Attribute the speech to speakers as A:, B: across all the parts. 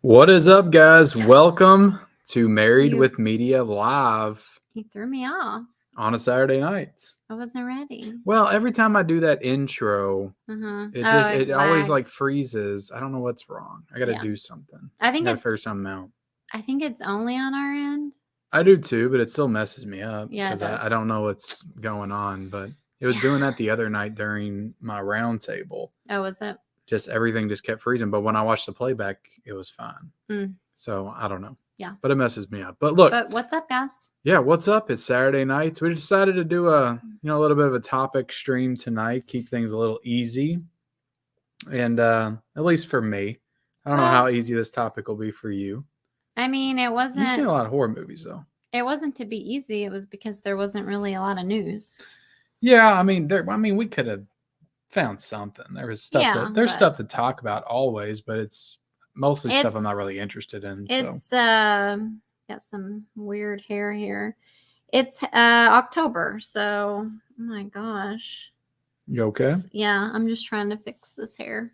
A: What is up, guys? Welcome to Married
B: You-
A: with Media Live
B: You threw me off.
A: on a Saturday night.
B: I wasn't ready.
A: Well, every time I do that intro, it always like
B: lags.
A: freezes. I don't know what's wrong. I got to
B: Yeah.
A: do something.
B: I think
A: I got to figure
B: it's.
A: something out.
B: I think it's only on our end.
A: I do too, but it still messes me up
B: Yeah, it
A: because I
B: does.
A: don't know what's going on. But it was doing that the other night during my round table.
B: Oh, was it?
A: Just everything just kept freezing. But when I watched the playback, it was fine.
B: Mm.
A: So I don't know.
B: Yeah.
A: But it messes me up. But look.
B: But what's up, guys?
A: Yeah, what's up? It's Saturday night. So we decided to do a little bit of a topic stream tonight, keep things a little easy. And at least for me. I don't know how easy this topic will be for you.
B: I mean, it wasn't.
A: You've seen a lot of horror movies though.
B: It wasn't to be easy. It was because there wasn't really a lot of news.
A: Yeah, I mean, we could have found something. There was stuff stuff to talk about always, but it's mostly stuff I'm not really interested in.
B: It's got some weird hair here. It's October, so oh my gosh.
A: You okay?
B: Yeah, I'm just trying to fix this hair.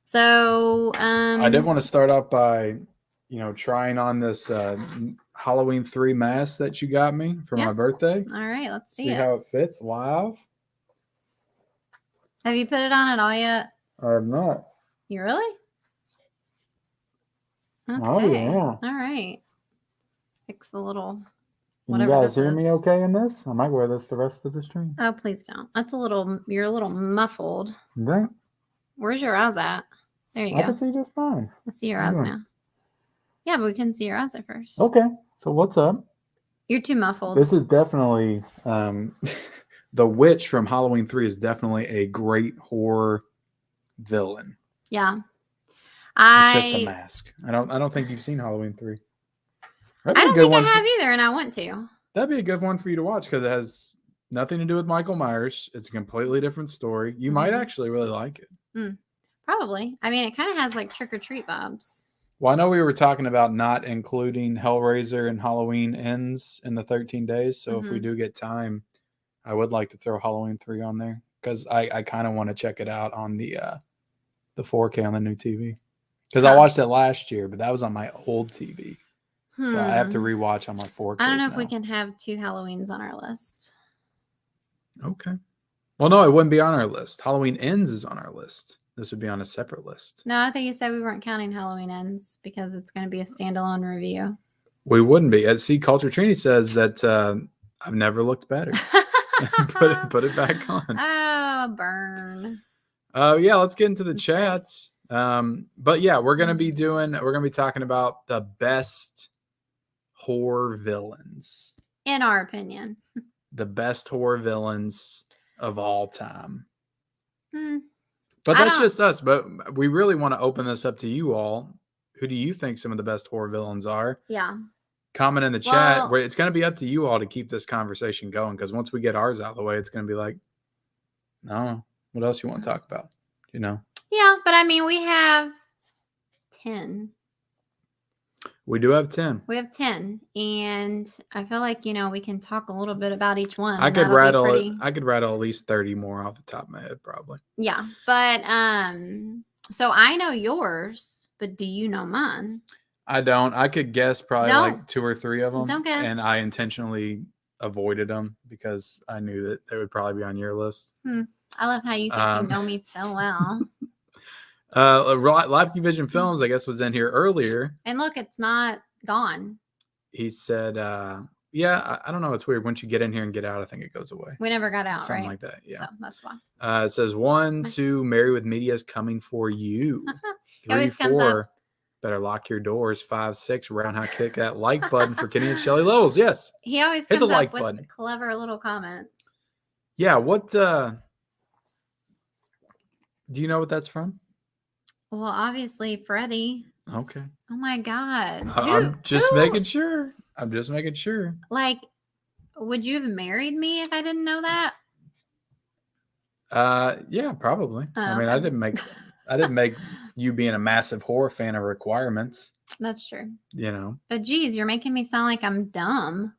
B: So
A: I did want to start off by trying on this Halloween 3 mask that you got me for my birthday.
B: All right, let's see
A: how it fits live.
B: Have you put it on at all yet?
A: I have not.
B: You really? Okay.
A: Oh, yeah.
B: All right. Fix the little
A: Can you guys hear me okay in this? I might wear this the rest of the stream.
B: Oh, please don't. You're a little muffled.
A: Okay.
B: Where's your eyes at? There you go.
A: I can see just fine.
B: I see your eyes now. Yeah, but we couldn't see your eyes at first.
A: Okay. So what's up?
B: You're too muffled.
A: This is definitely the witch from Halloween 3 is definitely a great horror villain.
B: Yeah.
A: It's just a mask. I don't think you've seen Halloween 3.
B: I don't think I have either, and I want to.
A: That'd be a good one for you to watch because it has nothing to do with Michael Myers. It's a completely different story. You might actually really like it.
B: Probably. I mean, it kind of has like Trick or Treat vibes.
A: Well, I know we were talking about not including Hellraiser and Halloween Ends in the 13 days. So if we do get time, I would like to throw Halloween 3 on there because I kind of want to check it out on the 4K on the new TV. Because I watched it last year, but that was on my old TV. So I have to rewatch on my 4K.
B: I don't know if we can have 2 Halloweens on our list.
A: Okay. Well, no, it wouldn't be on our list. Halloween Ends is on our list. This would be on a separate list.
B: No, I think you said we weren't counting Halloween Ends because it's going to be a standalone review.
A: We wouldn't be. See, Culture Trini says that I've never looked better. put it back on.
B: Oh, burn.
A: Yeah, let's get into the chats. But yeah, we're gonna be talking about the best horror villains.
B: In our opinion.
A: The best horror villains of all time. But that's just us. But we really want to open this up to you all. Who do you think some of the best horror villains are?
B: Yeah.
A: Comment in the chat. It's going to be up to you all to keep this conversation going because once we get ours out of the way, it's going to be like, no, what else you want to talk about?
B: Yeah, but I mean, we have 10.
A: We do have 10.
B: We have 10, and I feel like we can talk a little bit about each one.
A: I could rattle at least 30 more off the top of my head, probably.
B: Yeah, but so I know yours, but do you know mine?
A: I don't. I could guess probably like 2 or 3 of them.
B: Don't guess.
A: And I intentionally avoided them because I knew that they would probably be on your list.
B: I love how you think you know me so well.
A: Live Vision Films, I guess, was in here earlier.
B: And look, it's not gone.
A: He said, yeah, I don't know. It's weird. Once you get in here and get out, I think it goes away.
B: We never got out,
A: Something like that. Yeah.
B: So that's why.
A: It says 1, 2, Married with Media is coming for you. 3, 4,
B: comes up.
A: Better lock your doors. 5, 6, roundhouse kick that like button for Kenny and Shelly Lowells. Yes.
B: He always
A: hit
B: comes
A: the
B: up
A: like
B: with
A: button.
B: Clever little comments.
A: Yeah. What, do you know what that's from?
B: Well, obviously, Freddy.
A: Okay.
B: Oh my God.
A: I'm just making sure.
B: Like, would you have married me if I didn't know that?
A: Yeah, probably.
B: Oh,
A: I mean, I didn't make you being a massive horror fan a requirement.
B: That's true.
A: But
B: geez, you're making me sound like I'm dumb.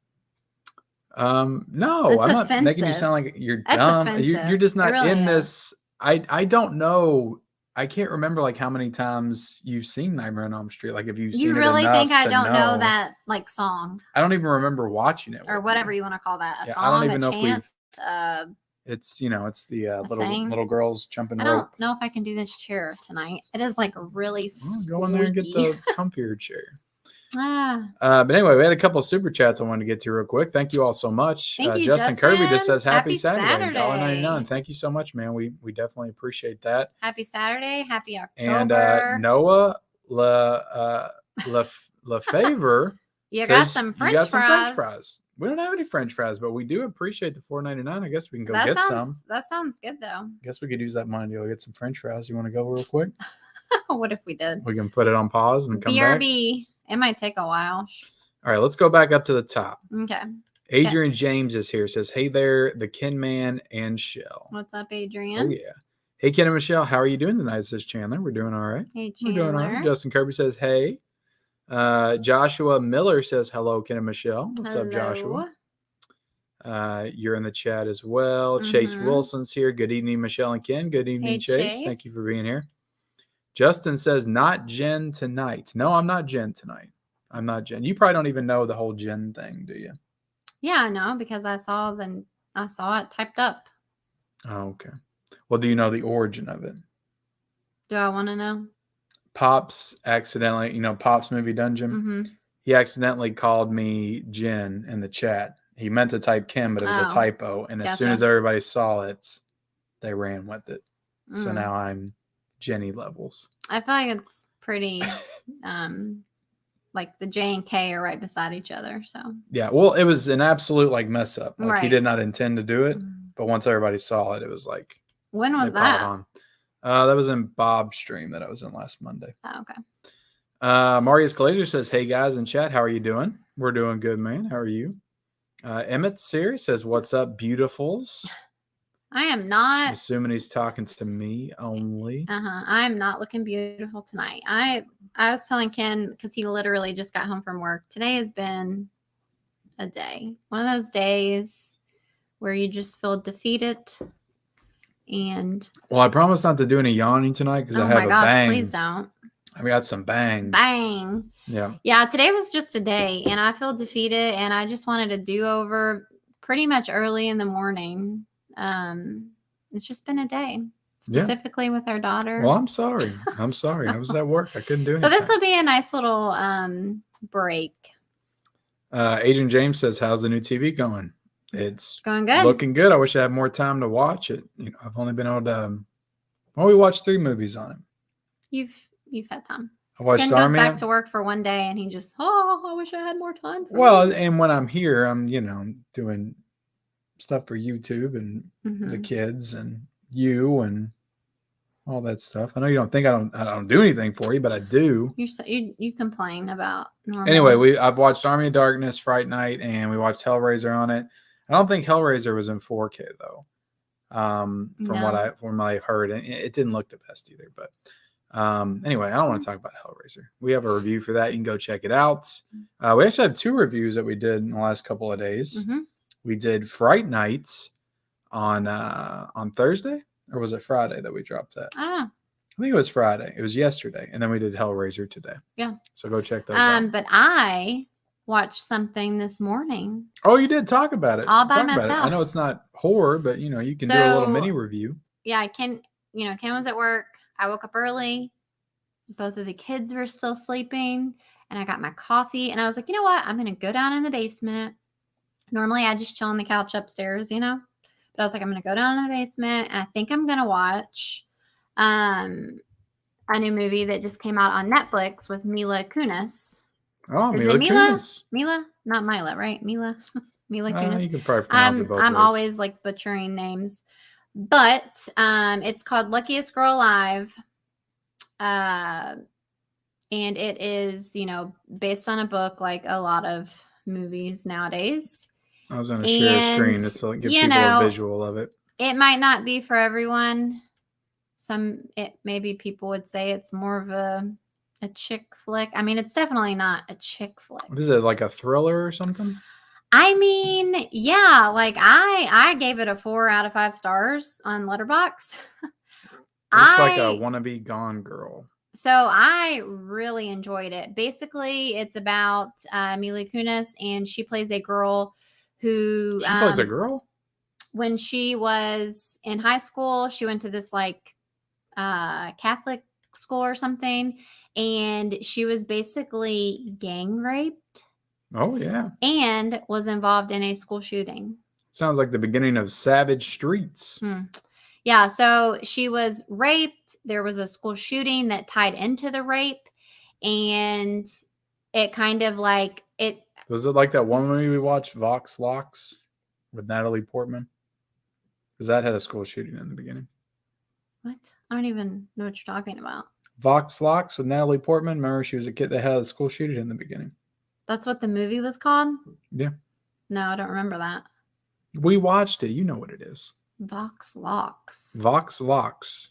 A: No,
B: That's
A: I'm not
B: offensive.
A: making you sound like you're
B: That's
A: dumb.
B: offensive.
A: You're just not
B: It really
A: in
B: is.
A: this. I don't know. I can't remember like how many times you've seen Nightmare on Elm Street. Like if you've seen
B: You
A: it
B: really
A: enough
B: think I
A: to
B: don't know that like song
A: I don't even remember watching it
B: or
A: with
B: whatever
A: you.
B: you want to call that? A
A: Yeah,
B: song,
A: I don't even
B: a
A: know
B: chant,
A: if it's it's the
B: saying?
A: little girls jumping
B: I
A: rope.
B: don't know if I can do this chair tonight. It is like really squeaky.
A: Well, go in there and get the comfier chair.
B: Ah,
A: But anyway, we had a couple of super chats I wanted to get to real quick. Thank you all so much.
B: thank you,
A: Justin Kirby just says
B: Happy
A: Saturday. $1.99.
B: Saturday.
A: Thank you so much, man. We definitely appreciate that.
B: Happy Saturday. Happy October.
A: And Noah LaFavor
B: you
A: says
B: got some French
A: fries. We don't have any French fries, but we do appreciate the $4.99. I guess we can go get some.
B: That sounds good though.
A: I guess we could use that money to go get some French fries. You want to go real quick?
B: What if we did?
A: We can put it on pause and come back.
B: BRB. It might take a while.
A: All right, let's go back up to the top.
B: Okay.
A: Adrian James is here. Says, hey there, the Ken Man and Shell.
B: What's up, Adrian?
A: Oh, yeah. Hey, Ken and Michelle, how are you doing tonight? Says Chandler. We're doing all right.
B: Hey, Chandler.
A: We're doing all right. Justin Kirby says, hey. Joshua Miller says, hello, Ken and Michelle. What's up, Joshua? You're in the chat as well. Chase Wilson's here. Good evening, Michelle and Ken. Good evening, Chase. Thank you for being here. Justin says, not Jen tonight. No, I'm not Jen tonight. I'm not Jen. You probably don't even know the whole Jen thing, do you?
B: Yeah, I know because I saw it typed up.
A: Oh, okay. Well, do you know the origin of it?
B: Do I want to know?
A: Pops accidentally, Pops Movie Dungeon. He accidentally called me Jen in the chat. He meant to type Kim, but it was a typo. And as soon as everybody saw it, they ran with it. So now I'm Jenny levels.
B: I feel like it's pretty like the J and K are right beside each other. So
A: yeah, well, it was an absolute like mess up. Like he
B: right.
A: did not intend to do it, but once everybody saw it, it was like
B: when was that?
A: That was in Bob's stream that I was in last Monday.
B: Oh, okay.
A: Marius Glazer says, hey guys in chat, how are you doing? We're doing good, man. How are you? Emmett's here says, what's up, beautifuls?
B: I am not.
A: I'm assuming he's talking to me only.
B: I'm not looking beautiful tonight. I was telling Ken because he literally just got home from work. Today has been a day. One of those days where you just feel defeated. And
A: well, I promise not to do any yawning tonight because I have a bang.
B: Please don't.
A: I got some bang.
B: Bang. Yeah. Today was just a day, and I feel defeated, and I just wanted to do over pretty much early in the morning. It's just been a day, specifically with our daughter.
A: Well, I'm sorry. I'm sorry. I was at work. I couldn't do anything.
B: So this will be a nice little break.
A: Adrian James says, "How's the new TV going?" It's
B: going good.
A: Looking good. I wish I had more time to watch it. I've only been able to. Well, we watched 3 movies on it.
B: You've had time.
A: I watched
B: Ken goes back to work for one day, and he just, I wish I had more time.
A: And when I'm here, I'm doing stuff for YouTube and the kids and you and all that stuff. I know you don't think I don't do anything for you, but I do.
B: You complain about normal.
A: Anyway, I've watched Army of Darkness, Fright Night, and we watched Hellraiser on it. I don't think Hellraiser was in 4K though. From what I heard, and it didn't look the best either. But anyway, I don't want to talk about Hellraiser. We have a review for that. You can go check it out. We actually have 2 reviews that we did in the last couple of days. We did Fright Nights on Thursday, or was it Friday that we dropped that?
B: I don't know.
A: I think it was Friday. It was yesterday, and then we did Hellraiser today.
B: Yeah.
A: So go check those out.
B: But I watched something this morning.
A: Oh, you did talk about it.
B: All by myself.
A: I know it's not horror, but you can do a little mini review.
B: Yeah, Ken was at work. I woke up early. Both of the kids were still sleeping, and I got my coffee, and I was like, you know what? I'm going to go down in the basement. Normally, I just chill on the couch upstairs, But I was like, I'm going to go down in the basement, and I think I'm going to watch a new movie that just came out on Netflix with Mila Kunis.
A: Oh, Mila Kunis.
B: Mila? Not Mila, right? Mila Kunis.
A: You can probably pronounce it both
B: I'm
A: ways.
B: always like butchering names. But it's called Luckiest Girl Alive. And it is, based on a book like a lot of movies nowadays.
A: I was going to share a screen just to give people a visual of it.
B: It might not be for everyone. Maybe people would say it's more of a chick flick. I mean, it's definitely not a chick flick.
A: What is it, like a thriller or something?
B: I mean, yeah, like I gave it a 4 out of 5 stars on Letterboxd.
A: Looks like a wannabe Gone Girl.
B: So I really enjoyed it. Basically, it's about Mila Kunis, and she plays a girl who...
A: She plays a girl?
B: When she was in high school, she went to this like Catholic school or something, and she was basically gang raped.
A: Oh, yeah.
B: And was involved in a school shooting.
A: Sounds like the beginning of Savage Streets.
B: Yeah, so she was raped. There was a school shooting that tied into the rape, and it kind of like it.
A: Was it like that one movie we watched, Vox Locks, with Natalie Portman? Because that had a school shooting in the beginning.
B: What? I don't even know what you're talking about.
A: Vox Locks with Natalie Portman. Remember, she was a kid that had a school shooting in the beginning.
B: That's what the movie was called?
A: Yeah.
B: No, I don't remember that.
A: We watched it. You know what it is.
B: Vox Locks.
A: Vox Locks.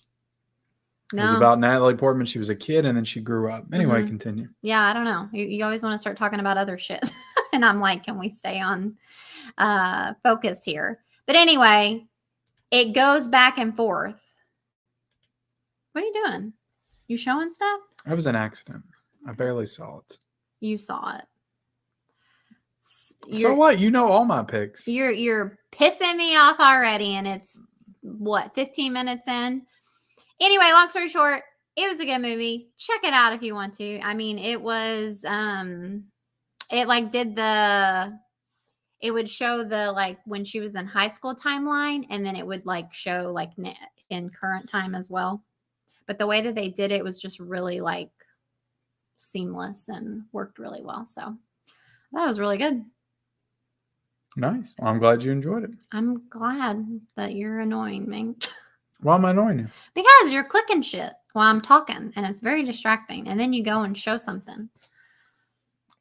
B: No.
A: It was about Natalie Portman. She was a kid and then she grew up. Anyway, continue.
B: Yeah, I don't know. You always want to start talking about other shit. And I'm like, can we stay on focus here? But anyway, it goes back and forth. What are you doing? You showing stuff?
A: That was an accident. I barely saw it.
B: You saw it.
A: So what? You know all my picks.
B: You're pissing me off already, and it's what, 15 minutes in? Anyway, long story short, it was a good movie. Check it out if you want to. I mean, it was it like it would show the like when she was in high school timeline, and then it would like show like in current time as well. But the way that they did it was just really like seamless and worked really well. So that was really good.
A: Nice. Well, I'm glad you enjoyed it.
B: I'm glad that you're annoying me.
A: Why am I annoying you?
B: Because you're clicking shit while I'm talking, and it's very distracting. And then you go and show something.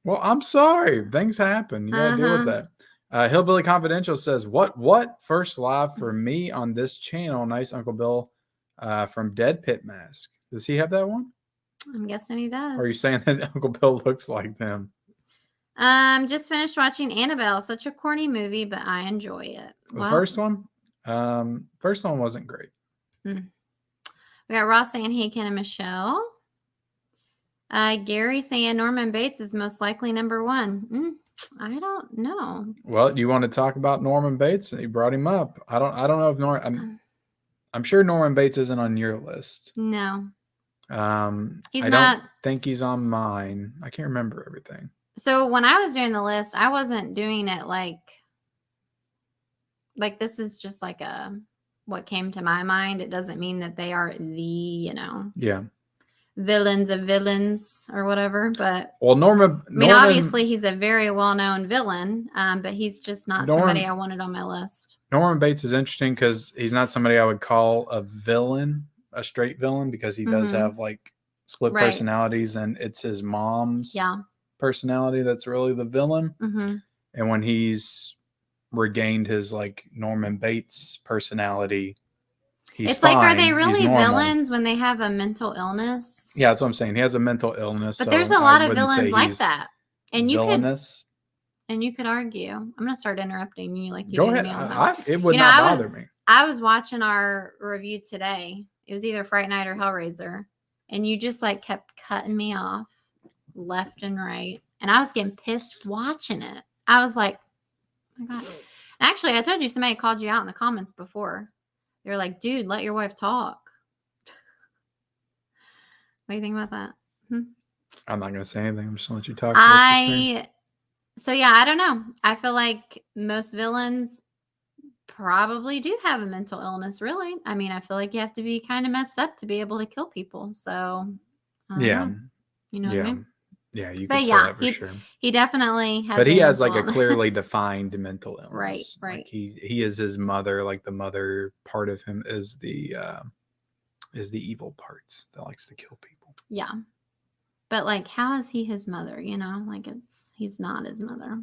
A: Well, I'm sorry. Things happen. You gotta deal with that. Hillbilly Confidential says, What? First live for me on this channel. Nice, Uncle Bill from Dead Pit Mask. Does he have that one?
B: I'm guessing he does.
A: Or are you saying that Uncle Bill looks like them?
B: Just finished watching Annabelle. Such a corny movie, but I enjoy it.
A: The first one? First one wasn't great.
B: We got Ross saying, hey, Ken and Michelle. Gary saying Norman Bates is most likely number one. I don't know.
A: Well, do you want to talk about Norman Bates? You brought him up. I don't know if I'm sure Norman Bates isn't on your list.
B: No.
A: I
B: not.
A: don't think he's on mine. I can't remember everything.
B: So when I was doing the list, I wasn't doing it like this is just like what came to my mind. It doesn't mean that they are the, villains of villains or whatever. But
A: Norman,
B: obviously he's a very well-known villain, but he's just not somebody I wanted on my list.
A: Norman Bates is interesting because he's not somebody I would call a villain, a straight villain, because he does have like split personalities, and it's his mom's personality that's really the villain. And when he's regained his like Norman Bates personality,
B: it's fine. Like, are they really villains when they have a mental illness?
A: Yeah, that's what I'm saying. He has a mental illness.
B: But there's a lot of villains like that. And
A: villainous.
B: You could argue. I'm gonna start interrupting you like you
A: Go
B: did
A: ahead.
B: Me.
A: It would not bother me.
B: I was watching our review today. It was either Fright Night or Hellraiser, and you just like kept cutting me off left and right, and I was getting pissed watching it. I was like, oh my God. And actually, I told you somebody called you out in the comments before. They were like, dude, let your wife talk. What do you think about that?
A: I'm not going to say anything. I'm just going to let you talk.
B: So yeah, I don't know. I feel like most villains probably do have a mental illness, really. I mean, I feel like you have to be kind of messed up to be able to kill people. So,
A: yeah.
B: You know what I mean?
A: Yeah, you can say that for sure.
B: He definitely has.
A: But he has like a clearly defined mental illness.
B: Right.
A: Like he is his mother. Like the mother part of him is the evil part that likes to kill people.
B: Yeah, but like, how is he his mother? Like he's not his mother.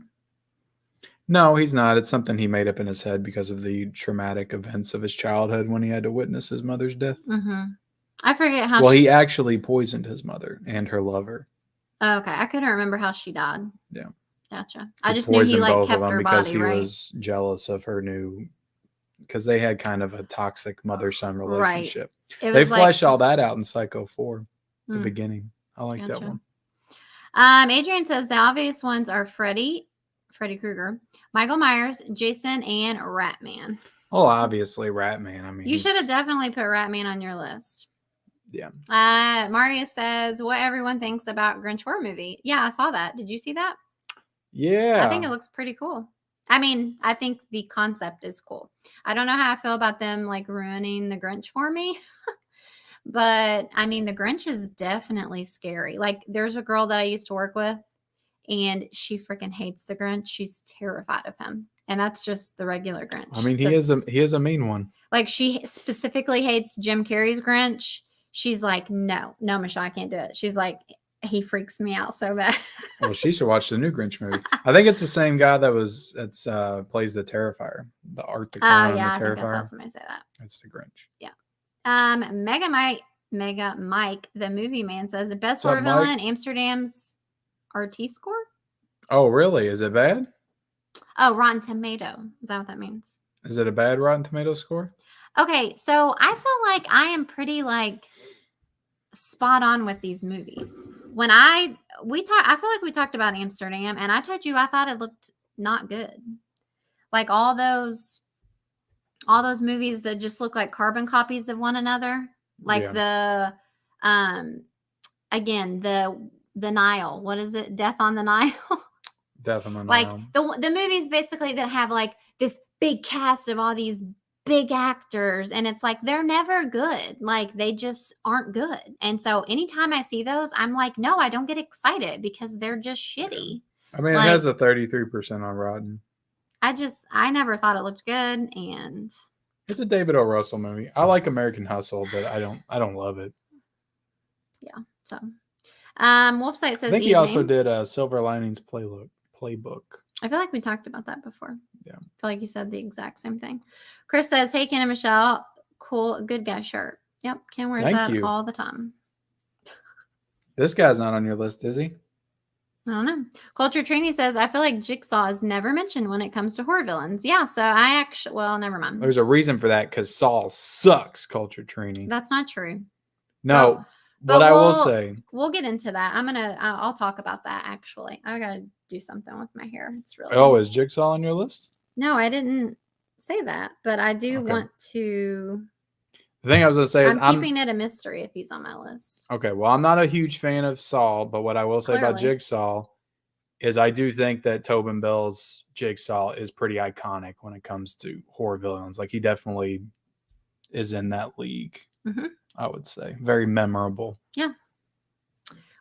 A: No, he's not. It's something he made up in his head because of the traumatic events of his childhood when he had to witness his mother's death.
B: I forget how.
A: Well, he actually poisoned his mother and her lover.
B: Oh, okay, I couldn't remember how she died.
A: Yeah,
B: gotcha. I just knew he like kept her body,
A: because he
B: right?
A: was jealous of her new because they had kind of a toxic mother-son relationship.
B: It
A: They
B: was
A: flesh all that out in Psycho 4, the
B: Mm.
A: beginning. I like that
B: Gotcha.
A: one.
B: Adrian says the obvious ones are Freddy Krueger, Michael Myers, Jason, and Ratman.
A: Oh, obviously Ratman. I mean,
B: You should have definitely put Ratman on your list.
A: Yeah.
B: Mario says what everyone thinks about Grinch horror movie. Yeah, I saw that. Did you see that?
A: Yeah.
B: I think it looks pretty cool. I mean, I think the concept is cool. I don't know how I feel about them like ruining the Grinch for me. But I mean, the Grinch is definitely scary. Like, there's a girl that I used to work with, and she freaking hates the Grinch. She's terrified of him, and that's just the regular Grinch.
A: I mean, he is a mean one.
B: Like, she specifically hates Jim Carrey's Grinch. She's like, no, Michelle, I can't do it. She's like, he freaks me out so bad.
A: Well, she should watch the new Grinch movie. I think it's the same guy plays the Terrifier, the Art the Clown,
B: yeah,
A: and the
B: I think I saw
A: Terrifier.
B: somebody say that.
A: That's the Grinch.
B: Yeah. Mega Mike, the movie man, says the best
A: What's
B: horror
A: up, Mike?
B: villain, Amsterdam's RT score.
A: Oh, really? Is it bad?
B: Oh, Rotten Tomato. Is that what that means?
A: Is it a bad Rotten Tomato score?
B: Okay, so I feel like I am pretty like spot on with these movies. When I feel like we talked about Amsterdam, and I told you I thought it looked not good. Like all those movies that just look like carbon copies of one another. Like the again, the Nile. What is it? Death on the Nile.
A: Death on the Nile.
B: Like the movies basically that have like this big cast of all these big actors, and it's like they're never good. Like they just aren't good. And so anytime I see those, I'm like, no, I don't get excited because they're just shitty.
A: I mean,
B: like,
A: it has a 33% on Rotten.
B: I never thought it looked good, and
A: it's a David O. Russell movie. I like American Hustle, but I don't love it.
B: Yeah. So Wolfsight says
A: I think he also did a Silver Linings Playbook.
B: I feel like we talked about that before.
A: Yeah.
B: I feel like you said the exact same thing. Chris says, hey, Ken and Michelle, cool, good guy shirt. Yep, Ken wears that all the time.
A: This guy's not on your list, is he?
B: I don't know. Culture Trini says, I feel like Jigsaw is never mentioned when it comes to horror villains. Yeah, so I actually, well, never mind.
A: There's a reason for that, because Saul sucks, Culture Trini.
B: That's not true.
A: No, but I will say.
B: We'll get into that. I'll talk about that, actually. I got to do something with my hair. It's really.
A: Oh, is Jigsaw on your list?
B: No, I didn't say that, but I do want to.
A: The thing I was going to say is
B: I'm keeping it a mystery if he's on my list.
A: Okay, well, I'm not a huge fan of Saul, but what I will say about Jigsaw is I do think that Tobin Bell's Jigsaw is pretty iconic when it comes to horror villains. Like, he definitely is in that league, I would say. Very memorable. Yeah.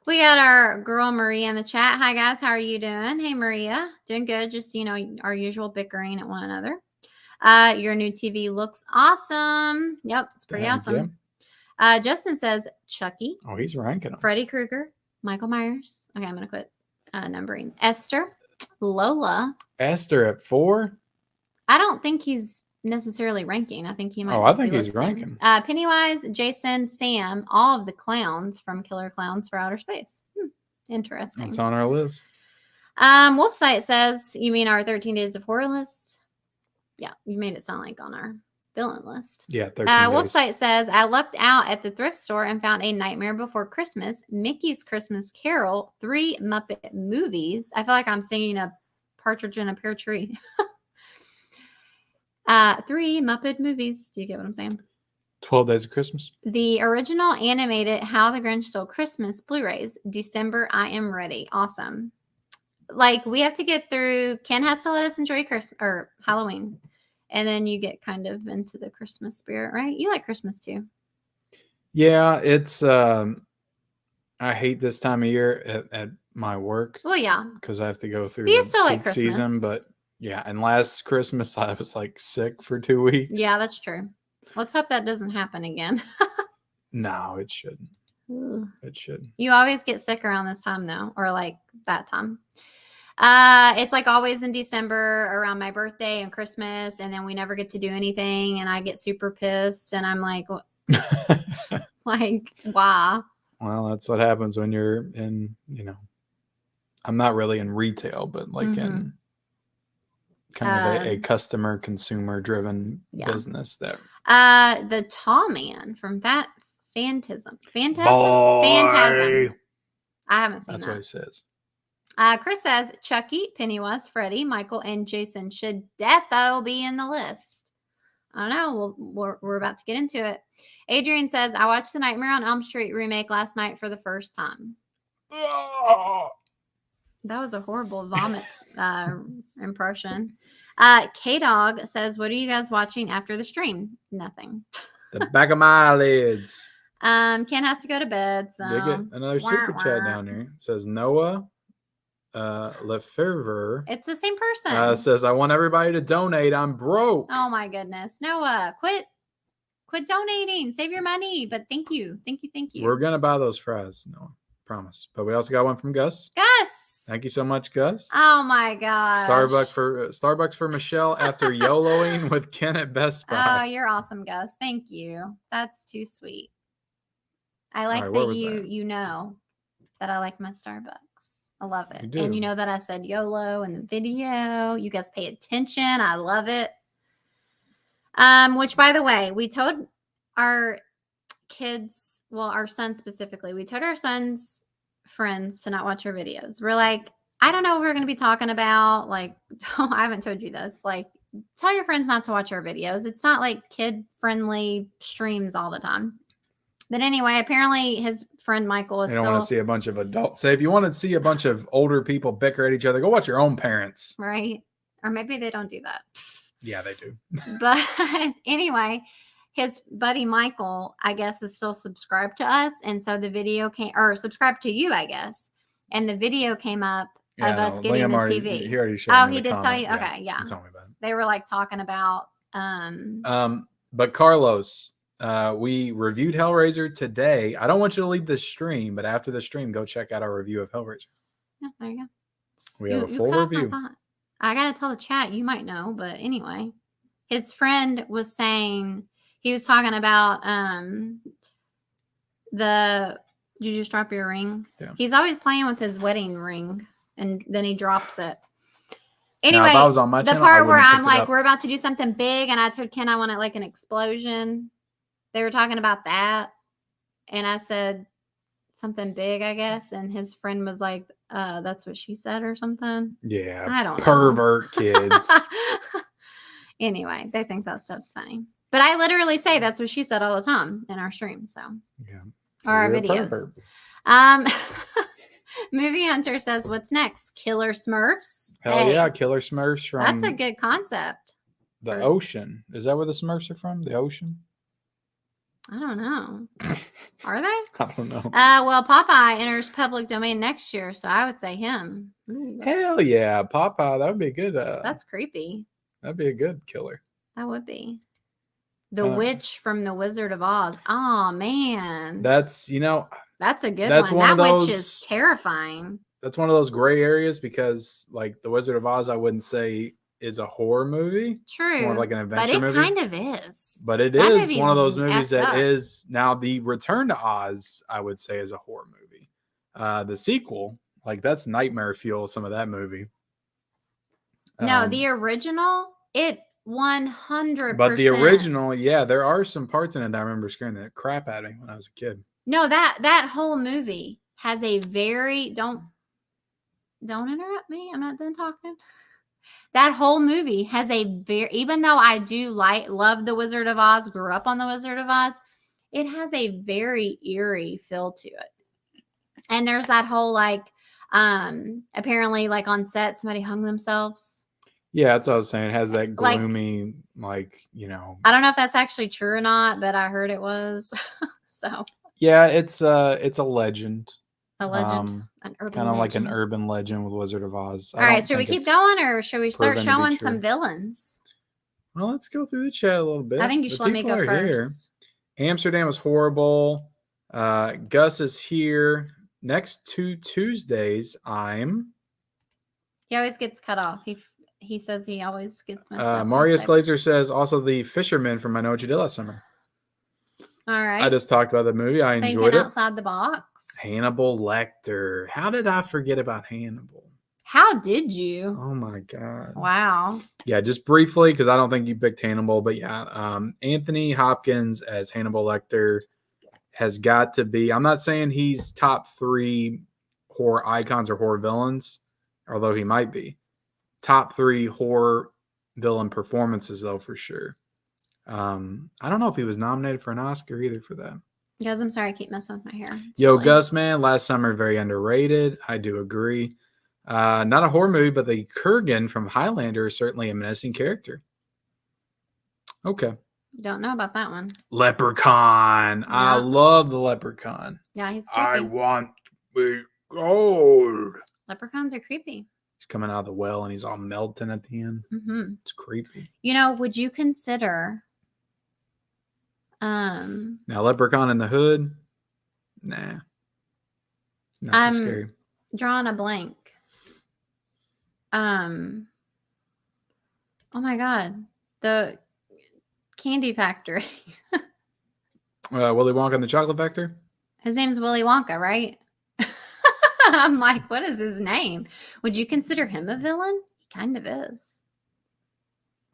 B: We got our girl Maria in the chat. Hi, guys. How are you doing? Hey, Maria. Doing good. Just, our usual bickering at one another. Your new TV looks awesome. Yep, it's pretty awesome. Justin says Chucky.
A: Oh, he's ranking them.
B: Freddy Krueger, Michael Myers. Okay, I'm going to quit numbering. Esther, Lola.
A: Esther at 4?
B: I don't think he's necessarily ranking. I think he might.
A: Oh, I think he's ranking.
B: Pennywise, Jason, Sam, all of the clowns from Killer Clowns for Outer Space. Interesting.
A: It's on our list.
B: Wolfsight says, you mean our 13 Days of Horror list? Yeah, you made it sound like on our villain list.
A: Yeah, 13
B: Wolfsight says, I lucked out at the thrift store and found A Nightmare Before Christmas, Mickey's Christmas Carol, 3 Muppet movies. I feel like I'm singing a Partridge in a Pear Tree. 3 Muppet movies. Do you get what I'm saying?
A: 12 Days of Christmas.
B: The original animated How the Grinch Stole Christmas Blu-rays. December, I am ready. Awesome. Like, we have to get through. Ken has to let us enjoy Christmas or Halloween. And then you get kind of into the Christmas spirit, right? You like Christmas too.
A: Yeah, it's I hate this time of year at my work.
B: Well, yeah.
A: Because I have to go through
B: the still like Christmas
A: season, but yeah, and last Christmas I was like sick for 2 weeks.
B: Yeah, that's true. Let's hope that doesn't happen again.
A: No, it shouldn't. Ooh. It shouldn't.
B: You always get sick around this time though, or like that time. It's like always in December around my birthday and Christmas, and then we never get to do anything, and I get super pissed, and I'm like, like, wow.
A: Well, that's what happens when you're in, I'm not really in retail, but like in kind of a customer consumer driven business there.
B: The tall man from Phantasm. Phantasm.
A: Boy.
B: I haven't seen
A: That's
B: that.
A: what he says.
B: Chris says Chucky, Pennywise, Freddy, Michael, and Jason should defo be in the list. I don't know. We're about to get into it. Adrian says, I watched the Nightmare on Elm Street remake last night for the first time. That was a horrible vomit impression. K-Dog says, what are you guys watching after the stream? Nothing.
A: The back of my eyelids.
B: Ken has to go to bed. So
A: Did get another super chat down there. It says Noah Lefevre.
B: It's the same person.
A: Says, I want everybody to donate. I'm broke.
B: Oh my goodness. Noah, quit donating. Save your money. But thank you.
A: We're gonna buy those fries, Noah. Promise. But we also got one from Gus. Thank you so much, Gus.
B: Oh my gosh.
A: Starbucks for Michelle after YOLOing with Ken at Best Buy.
B: Oh, you're awesome, Gus. Thank you. That's too sweet. I like that you know that I like my Starbucks. I love it. And you know that I said YOLO in the video. You guys pay attention. I love it. Which, by the way, we told our kids, well, our son specifically, we told our son's friends to not watch our videos. We're like, I don't know what we're going to be talking about. Like, I haven't told you this. Like, tell your friends not to watch our videos. It's not like kid-friendly streams all the time. But anyway, apparently his friend Michael is
A: still... don't want to see a bunch of adults. Say, if you want to see a bunch of older people bicker at each other, go watch your own parents.
B: Right. Or maybe they don't do that.
A: Yeah, they do.
B: But anyway, his buddy Michael, I guess, is still subscribed to us. And so the video came, or subscribed to you, I guess. And the video came up of us getting
A: Liam
B: the TV.
A: He already showed me
B: he did
A: comment.
B: tell you? Okay, yeah.
A: He told me about it.
B: They were like talking about...
A: But Carlos... we reviewed Hellraiser today. I don't want you to leave the stream, but after the stream, go check out our review of Hellraiser.
B: Yeah, there you go.
A: We have a full review.
B: I got to tell the chat. You might know, but anyway. His friend was saying, he was talking about did you just drop your ring?
A: Yeah.
B: He's always playing with his wedding ring, and then he drops it. Anyway,
A: now, if I was on my
B: the
A: channel,
B: part where I'm like, we're about to do something big, and I told Ken I want it like an explosion. They were talking about that, and I said something big, I guess, and his friend was like, that's what she said or something.
A: Yeah,
B: I don't know.
A: Pervert kids.
B: Anyway, they think that stuff's funny. But I literally say that's what she said all the time in our stream, so.
A: Yeah.
B: Or our videos. Movie Hunter says, what's next? Killer Smurfs?
A: Hell yeah, Killer Smurfs from...
B: That's a good concept.
A: The ocean. Is that where the Smurfs are from? The ocean?
B: I don't know. Are they?
A: I don't know.
B: Well, Popeye enters public domain next year, so I would say him.
A: Ooh, hell yeah, Popeye. That would be good.
B: That's creepy.
A: That'd be a good killer.
B: That would be. The witch from The Wizard of Oz. Oh, man.
A: That's,
B: that's a good
A: that's
B: one.
A: That
B: witch is terrifying.
A: That's one of those gray areas because, like, The Wizard of Oz, I wouldn't say is a horror movie.
B: True.
A: It's more like an adventure movie.
B: But it kind of is.
A: But it is one of those movies that is now the Return to Oz, I would say, is a horror movie. The sequel, like, that's nightmare fuel, some of that movie.
B: No, the original, it 100%.
A: But the original, yeah, there are some parts in it that I remember scaring the crap out of me when I was a kid.
B: No, that whole movie has a very don't interrupt me. I'm not done talking. That whole movie has a very, even though I do love The Wizard of Oz, grew up on The Wizard of Oz, it has a very eerie feel to it. And there's that whole apparently like on set somebody hung themselves. Yeah,
A: that's what I was saying. It has that gloomy, I
B: don't know if that's actually true or not, but I heard it was. So
A: yeah, it's a legend.
B: A legend, an urban
A: kind of
B: legend.
A: like an urban legend with Wizard of Oz.
B: All right, should we keep going or should we start showing some villains?
A: Well, let's go through the chat a little bit.
B: I think you should let me go first.
A: Here. Amsterdam is horrible. Gus is here. Next 2 Tuesdays,
B: He always gets cut off. He says he always gets messed up.
A: Marius Glazer says also the Fisherman from I Know What You Did Last Summer.
B: All right.
A: I just talked about the movie. I enjoyed it.
B: Outside the box.
A: Hannibal Lecter. How did I forget about Hannibal?
B: How did you?
A: Oh my God.
B: Wow.
A: Yeah, just briefly, because I don't think you picked Hannibal, but yeah, Anthony Hopkins as Hannibal Lecter has got to be. I'm not saying he's top 3 horror icons or horror villains, although he might be. Top 3 horror villain performances, though, for sure. I don't know if he was nominated for an Oscar either for that.
B: Guys, I'm sorry I keep messing with my hair.
A: Yo, Gus, man, Last Summer, very underrated. I do agree. Not a horror movie, but the Kurgan from Highlander is certainly a menacing character. Okay.
B: Don't know about that one.
A: Leprechaun. Yeah. I love the Leprechaun.
B: Yeah, he's creepy.
A: I want the gold.
B: Leprechauns are creepy.
A: He's coming out of the well and he's all melting at the end.
B: Mm-hmm.
A: It's creepy.
B: You know, would you consider
A: now Leprechaun in the Hood? Nah. Nothing scary.
B: Drawing a blank. Oh my God. The Candy Factory.
A: Willy Wonka and the Chocolate Factory?
B: His name's Willy Wonka, right? I'm like, what is his name? Would you consider him a villain? He kind of is.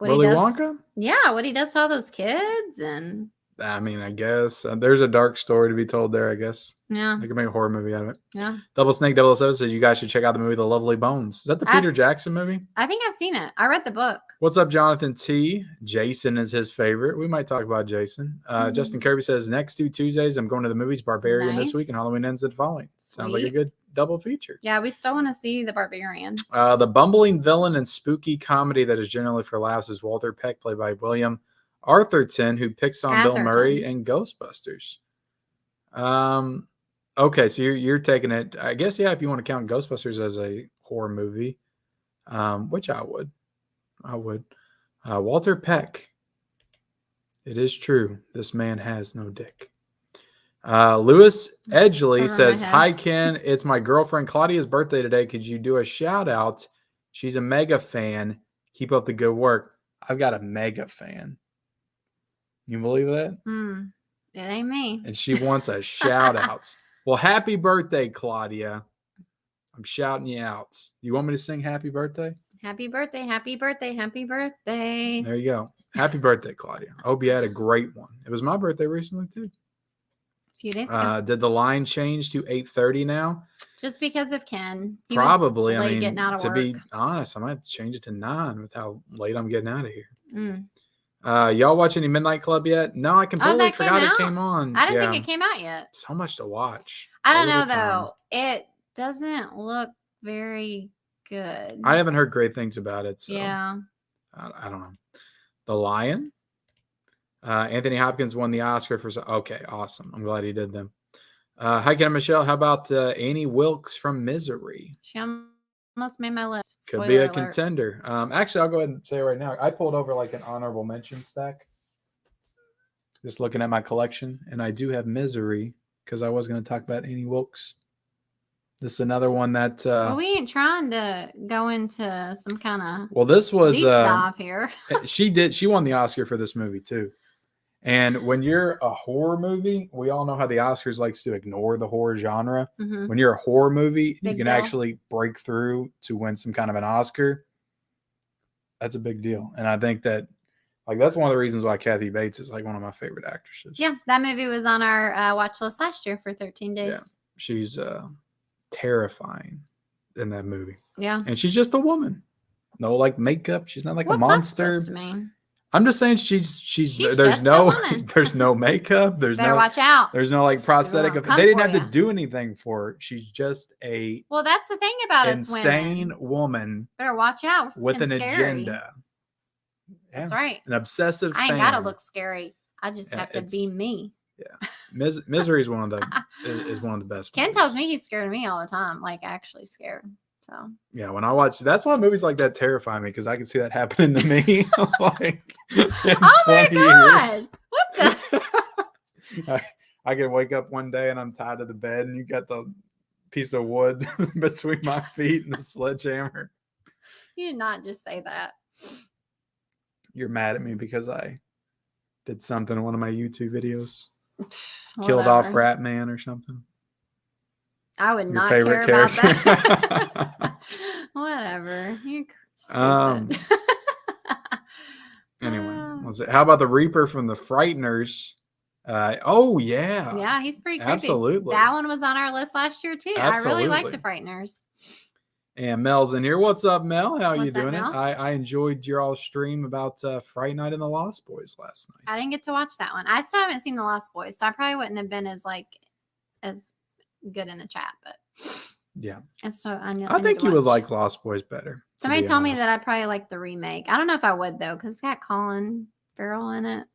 A: Willy Wonka?
B: Yeah, what he does to all those kids and...
A: I mean, I guess. There's a dark story to be told there, I guess.
B: Yeah.
A: They could make a horror movie out of it.
B: Yeah.
A: Double Snake 007 says you guys should check out the movie The Lovely Bones. Is that the Peter Jackson movie?
B: I think I've seen it. I read the book.
A: What's up, Jonathan T? Jason is his favorite. We might talk about Jason. Justin Kirby says, next 2 Tuesdays, I'm going to the movies Barbarian this week and Halloween Ends the following. Sounds like a good double feature.
B: Yeah, we still want to see the Barbarian.
A: The bumbling villain and spooky comedy that is generally for laughs is Walter Peck, played by William Arthurton, who picks on Bill Murray in Ghostbusters. Okay, so you're taking it. I guess, yeah, if you want to count Ghostbusters as a horror movie, which I would. Walter Peck. It is true. This man has no dick. Lewis Edgley says, hi, Ken. It's my girlfriend Claudia's birthday today. Could you do a shout out? She's a mega fan. Keep up the good work. I've got a mega fan. You believe that?
B: It ain't me.
A: And she wants a shout out. Well, happy birthday, Claudia. I'm shouting you out. You want me to sing happy birthday?
B: Happy birthday, happy birthday, happy birthday.
A: There you go. Happy birthday, Claudia. I hope you had a great one. It was my birthday recently, too.
B: A few days ago.
A: Did the line change to 8:30 now?
B: Just because of Ken.
A: He Probably.
B: Was late
A: I mean,
B: getting out of
A: to
B: work.
A: Be honest, I might have to change it to 9 with how late I'm getting out of here. Y'all watch any Midnight Club yet? No, I completely forgot it came on.
B: I didn't think it came out yet.
A: So much to watch.
B: I don't know, though. It doesn't look very good.
A: I haven't heard great things about it. So
B: yeah.
A: I don't know. The Lion. Anthony Hopkins won the Oscar for... Okay, awesome. I'm glad he did them. Hi, Ken and Michelle. How about Annie Wilkes from Misery?
B: She almost made my list.
A: Could be a contender. Actually, I'll go ahead and say it right now. I pulled over like an honorable mention stack. Just looking at my collection. And I do have Misery because I was going to talk about Annie Wilkes. This is another one that...
B: well, we ain't trying to go into some kind of...
A: Well, this was...
B: deep dive here.
A: She won the Oscar for this movie, too. And when you're a horror movie, we all know how the Oscars likes to ignore the horror genre. When you're a horror movie, you can actually break through to win some kind of an Oscar. That's a big deal. And I think that, like, that's one of the reasons why Kathy Bates is like one of my favorite actresses.
B: Yeah, that movie was on our watch list last year for 13 days.
A: Yeah, she's terrifying in that movie.
B: Yeah.
A: And she's just a woman. No, like, makeup. She's not like a monster.
B: What's that supposed to mean?
A: I'm just saying she's there's no makeup. There's
B: better watch out.
A: There's no like prosthetic. They didn't have to do anything for her. She's just a
B: that's the thing about
A: insane woman.
B: Better watch out
A: with an agenda.
B: Yeah, that's right.
A: An obsessive.
B: I ain't gotta look scary. I just have to be me.
A: Yeah, Misery is one of the best.
B: Ken tells me he's scared of me all the time, like actually scared. So
A: yeah, when I watch, that's why movies like that terrify me because I can see that happening to me. Like,
B: oh my god,
A: years.
B: What the?
A: I can wake up one day and I'm tied to the bed, and you got the piece of wood between my feet and the sledgehammer.
B: You did not just say that.
A: You're mad at me because I did something in one of my YouTube videos. Killed off Rat Man or something.
B: I would not care about that. Whatever. You're
A: Um,
B: stupid.
A: Anyway, how about the Reaper from the Frighteners? Oh yeah,
B: Yeah, he's pretty creepy.
A: absolutely.
B: That one was on our list last year too. I really like the Frighteners.
A: And Mel's in here. What's up, Mel? How are you
B: What's up,
A: doing?
B: Mel?
A: I enjoyed your all stream about Fright Night and the Lost Boys last night.
B: I didn't get to watch that one. I still haven't seen The Lost Boys, so I probably wouldn't have been as good in the chat. But
A: yeah,
B: it's so
A: I think you would like Lost Boys better.
B: Somebody told me that I probably like the remake. I don't know if I would though, because it's got Colin Farrell in it.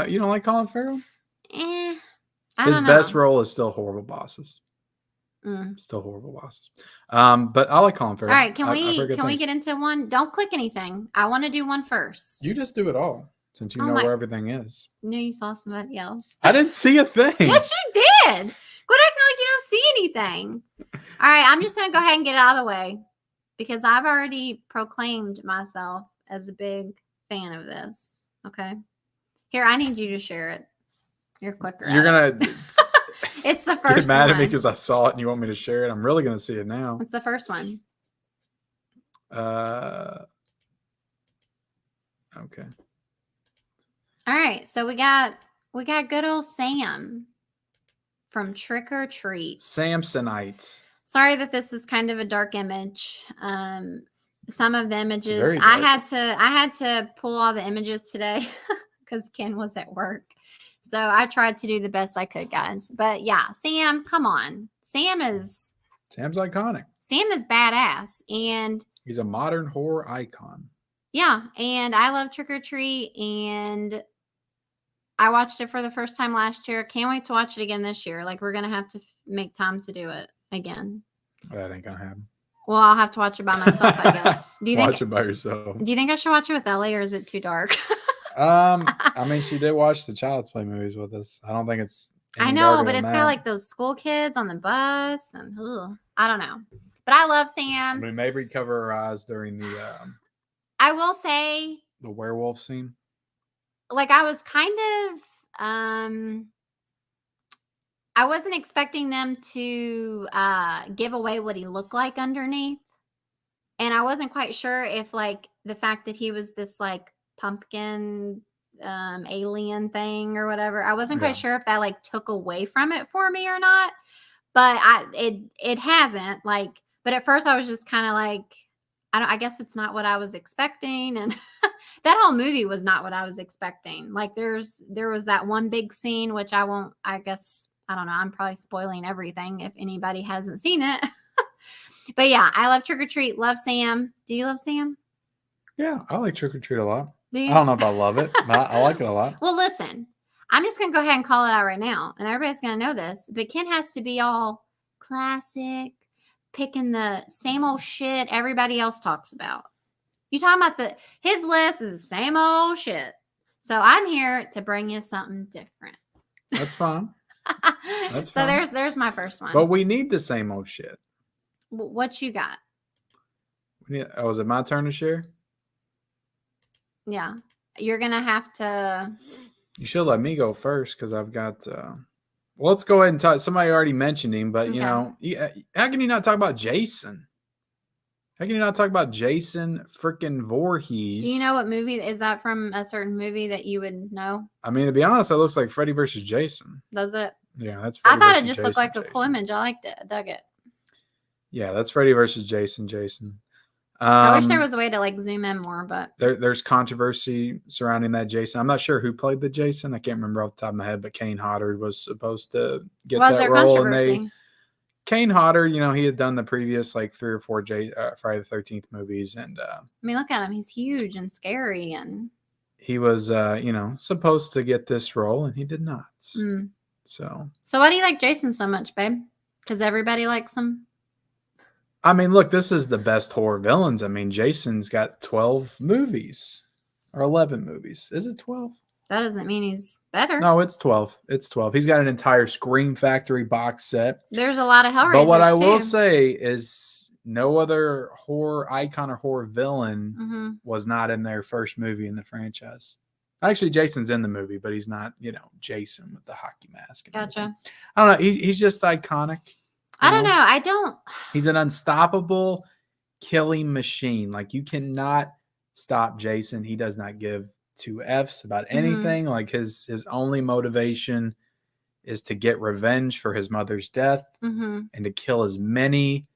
A: You don't like Colin Farrell?
B: I
A: His
B: don't know.
A: best role is still Horrible Bosses. Still Horrible Bosses. But I like Colin Farrell.
B: All right, can we get into one? Don't click anything. I want to do one first.
A: You just do it all, since you know where everything is.
B: No, you saw somebody else.
A: I didn't see a thing.
B: Yes, you did. Quit acting like you don't see anything. All right, I'm just gonna go ahead and get it out of the way because I've already proclaimed myself as a big fan of this. Okay. Here, I need you to share it. You're quicker.
A: You're gonna.
B: It's the first.
A: Get mad at me because I saw it and you want me to share it. I'm really gonna see it now.
B: It's the first one.
A: Okay.
B: All right, so we got good old Sam from Trick or Treat.
A: Samsonite.
B: Sorry that this is kind of a dark image. Some of the images I had to pull all the images today because Ken was at work. So I tried to do the best I could, guys. But yeah, Sam, come on. Sam's
A: iconic.
B: Sam is badass. And
A: he's a modern horror icon.
B: Yeah. And I love Trick or Treat. And I watched it for the first time last year. Can't wait to watch it again this year. Like, we're going to have to make time to do it again.
A: That ain't going to happen.
B: Well, I'll have to watch it by myself, I guess. Do you
A: watch it by yourself.
B: Do you think I should watch it with Ellie or is it too dark?
A: I mean, she did watch the Child's Play movies with us. I don't think it's.
B: I know, but it's got like those school kids on the bus, and I don't know. But I love Sam.
A: I mean, maybe cover her eyes during the.
B: I will say
A: the werewolf scene.
B: Like, I was kind of. I wasn't expecting them to give away what he looked like underneath, and I wasn't quite sure if like the fact that he was this like pumpkin alien thing or whatever. I wasn't quite sure if that like took away from it for me or not, but it hasn't, like, but at first I was just kind of like, I guess it's not what I was expecting. And that whole movie was not what I was expecting. Like there was that one big scene, which I don't know. I'm probably spoiling everything if anybody hasn't seen it. But yeah, I love Trick or Treat. Love Sam. Do you love Sam?
A: Yeah, I like Trick or Treat a lot.
B: Do you?
A: I don't know if I love it, but I like it a lot.
B: Well, listen, I'm just going to go ahead and call it out right now. And everybody's going to know this. But Ken has to be all classic, picking the same old shit everybody else talks about. You talking about his list is the same old shit. So I'm here to bring you something different.
A: That's fine.
B: That's so fine. There's my first one.
A: But we need the same old shit.
B: What you got?
A: Was it my turn to share?
B: Yeah. You're going to have to.
A: You should let me go first because I've got. Well, let's go ahead and talk. Somebody already mentioned him, but, how can you not talk about Jason? How can you not talk about Jason freaking Voorhees?
B: Do you know what movie? Is that from a certain movie that you would know?
A: I mean, to be honest, it looks like Freddy versus Jason.
B: Does it?
A: Yeah, that's Freddy.
B: I thought it just looked like a cool image. I liked it. I dug it.
A: Yeah, that's Freddy versus Jason.
B: I wish there was a way to like zoom in more, but
A: there's controversy surrounding that Jason. I'm not sure who played the Jason. I can't remember off the top of my head, but Kane Hodder was supposed to get that role, and Kane Hodder, he had done the previous like 3 or 4 Friday the 13th movies, and
B: I mean, look at him; he's huge and scary, and
A: he was supposed to get this role, and he did not. So
B: why do you like Jason so much, babe? Because everybody likes him.
A: I mean, look, this is the best horror villains. I mean, Jason's got 12 movies or 11 movies. Is it 12?
B: That doesn't mean he's better.
A: No, it's 12. It's 12. He's got an entire Scream Factory box set.
B: There's a lot of Hellraisers,
A: but what I will say is no other horror icon or horror villain was not in their first movie in the franchise. Actually, Jason's in the movie, but he's not, Jason with the hockey mask.
B: Gotcha.
A: I don't know. He's just iconic.
B: I don't know.
A: He's an unstoppable. killing machine. Like, you cannot stop Jason. He does not give two F's about anything. Like, his only motivation is to get revenge for his mother's death and to kill as many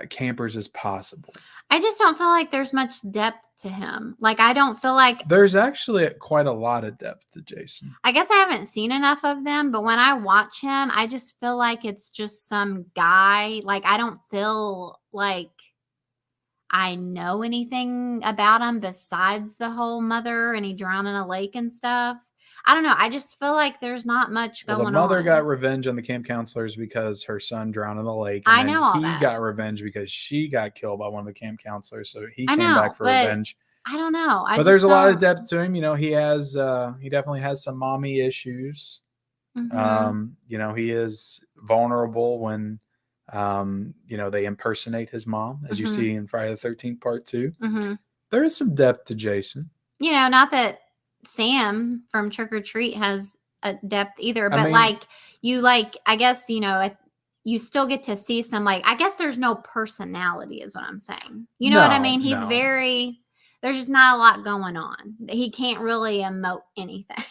A: campers as possible.
B: I just don't feel like there's much depth to him. Like, I don't feel like
A: there's actually quite a lot of depth to Jason.
B: I guess I haven't seen enough of them, but when I watch him, I just feel like it's just some guy. Like, I don't feel like I know anything about him besides the whole mother and he drowned in a lake and stuff. I don't know. I just feel like there's not much going on.
A: The mother got revenge on the camp counselors because her son drowned in the lake.
B: And I know all
A: he
B: that.
A: got revenge because she got killed by one of the camp counselors. So he came back for revenge.
B: I don't know.
A: But there's a lot of depth to him. You know, he definitely has some mommy issues. You know, he is vulnerable when, you know, they impersonate his mom, as you see in Friday the 13th Part 2. There is some depth to Jason.
B: You know, not that Sam from Trick or Treat has a depth either, but I guess, you know, you still get to see some, like, I guess there's no personality is what I'm saying. You know what I mean? He's there's just not a lot going on. He can't really emote anything.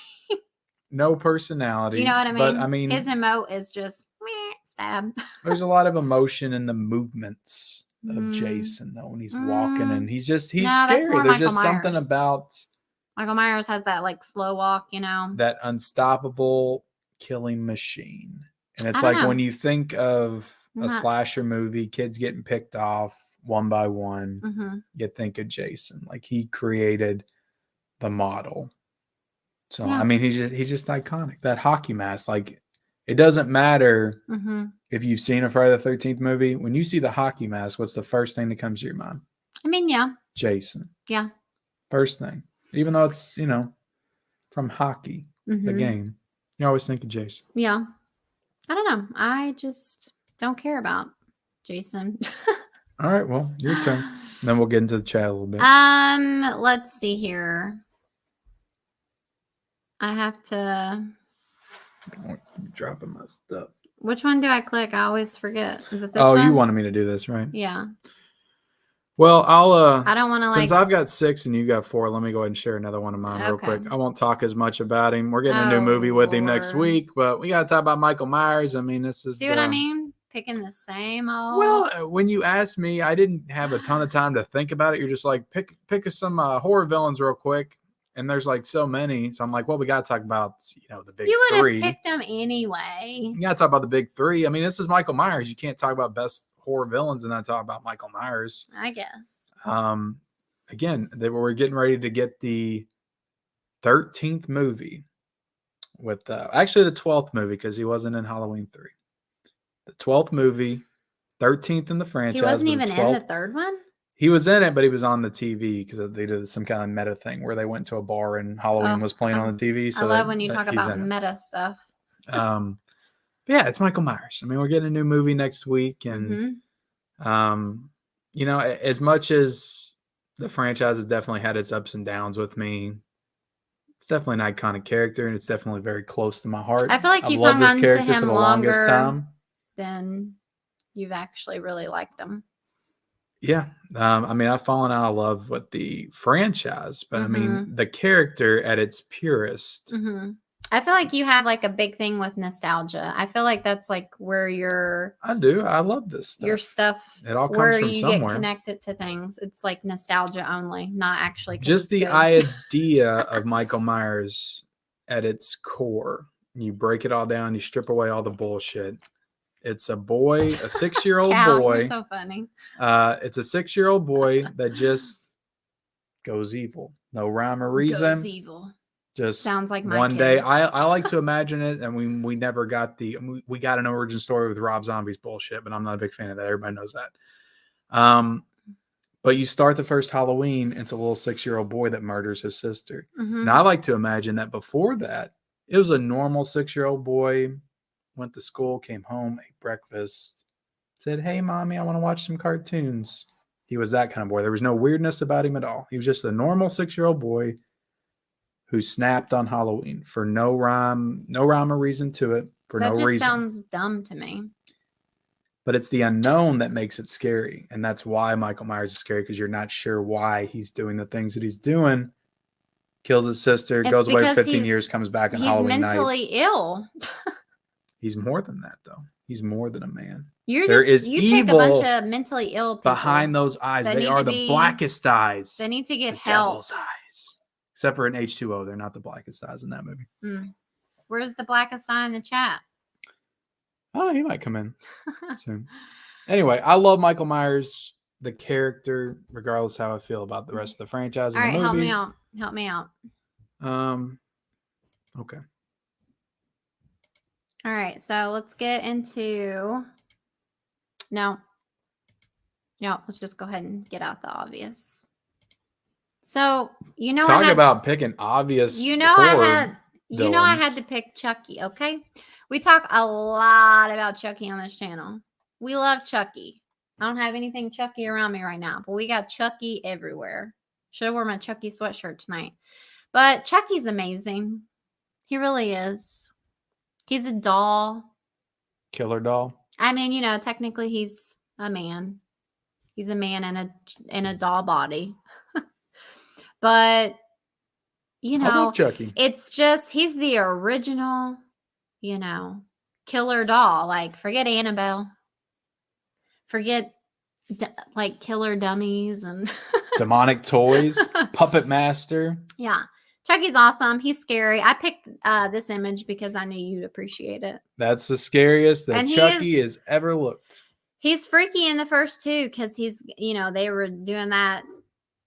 A: No personality.
B: Do you know what I mean?
A: But I mean,
B: his emote is just stab.
A: There's a lot of emotion in the movements of Jason, though, when he's walking and he's scary. There's just something about
B: Michael Myers has that like slow walk, you know,
A: that unstoppable killing machine. And it's like when you think of a slasher movie, kids getting picked off one by one, you think of Jason. Like, he created the model. So I mean, he's just iconic. That hockey mask, like, it doesn't matter if you've seen a Friday the 13th movie. When you see the hockey mask, what's the first thing that comes to your mind?
B: I mean, yeah,
A: Jason.
B: Yeah,
A: first thing. Even though it's, you know, from hockey, the game, you always think of Jason.
B: Yeah. I don't know. I just don't care about Jason.
A: All right. Well, your turn. Then we'll get into the chat a little bit.
B: Let's see here. I have to.
A: I'm dropping my stuff.
B: Which one do I click? I always forget. Is it this
A: one?
B: one?
A: You wanted me to do this, right?
B: Yeah.
A: Well, I
B: don't want to
A: since I've got 6 and you got 4, let me go ahead and share another one of mine real quick. I won't talk as much about him. We're getting a new movie with him next week, but we got to talk about Michael Myers. I mean, this is
B: what I mean? Picking the same old.
A: Well, when you asked me, I didn't have a ton of time to think about it. You're just like, pick some horror villains real quick. And there's like so many. So I'm like, well, we got to talk about, you know, the big 3.
B: You would have picked them anyway.
A: You got to talk about the big 3. I mean, this is Michael Myers. You can't talk about best horror villains and not talk about Michael Myers.
B: I guess.
A: Again, they were getting ready to get the 13th movie with actually the 12th movie, because he wasn't in Halloween 3. The 12th movie, 13th in the franchise.
B: He wasn't even in the third one?
A: He was in it, but he was on the TV because they did some kind of meta thing where they went to a bar and Halloween was playing on the TV. So
B: I love when you talk about meta stuff.
A: But yeah, it's Michael Myers. I mean, we're getting a new movie next week, and you know, as much as the franchise has definitely had its ups and downs with me, it's definitely an iconic character, and it's definitely very close to my heart.
B: I feel like you've hung on to him longer than you've actually really liked him.
A: Yeah. I mean, I've fallen out of love with the franchise, but I mean, the character at its purest.
B: I feel like you have like a big thing with nostalgia. I feel like that's like where
A: I do. I love this stuff.
B: Your stuff.
A: It all comes from somewhere.
B: Get connected to things. It's like nostalgia only, not actually.
A: Just the idea of Michael Myers at its core. You break it all down. You strip away all the bullshit. It's a boy, a 6-year-old boy.
B: You're so funny.
A: It's a 6-year-old boy that just goes evil. No rhyme or reason.
B: Goes evil.
A: Just
B: sounds like my
A: one
B: kids.
A: Day. I like to imagine it, and we never got we got an origin story with Rob Zombie's bullshit, but I'm not a big fan of that. Everybody knows that. But you start the first Halloween, it's a little 6-year-old boy that murders his sister. Now I like to imagine that before that, it was a normal 6-year-old boy. Went to school, came home, ate breakfast, said, "Hey, mommy, I want to watch some cartoons." He was that kind of boy. There was no weirdness about him at all. He was just a normal 6-year-old boy who snapped on Halloween for no rhyme or reason to it. For no reason.
B: That just sounds dumb to me.
A: But it's the unknown that makes it scary. And that's why Michael Myers is scary, because you're not sure why he's doing the things that he's doing. Kills his sister, goes away for 15 years, comes back on Halloween night.
B: He's mentally ill.
A: He's more than that, though. He's more than a man.
B: You
A: evil
B: pick a bunch of mentally ill people
A: behind those eyes. They are the blackest eyes.
B: They need to get help.
A: Devil's eyes. Except for in H2O, they're not the blackest eyes in that movie.
B: Where's the blackest eye in the chat?
A: Oh, he might come in soon. Anyway, I love Michael Myers, the character, regardless how I feel about the rest of the franchise.
B: All right,
A: the movies.
B: Help me out.
A: Okay.
B: All right, so let's get into. No, let's just go ahead and get out the obvious. So
A: talk about picking obvious.
B: I had to pick Chucky. Okay, we talk a lot about Chucky on this channel. We love Chucky. I don't have anything Chucky around me right now, but we got Chucky everywhere. Should have worn my Chucky sweatshirt tonight. But Chucky's amazing. He really is. He's a doll.
A: Killer doll.
B: I mean, technically he's a man. He's a man in a doll body. But,
A: I love Chucky.
B: It's just, he's the original, killer doll. Like, forget Annabelle. Forget, killer dummies and
A: demonic toys. Puppet master.
B: Yeah. Chucky's awesome. He's scary. I picked this image because I knew you'd appreciate it.
A: That's the scariest that Chucky has ever looked.
B: He's freaky in the first two because he's, they were doing that.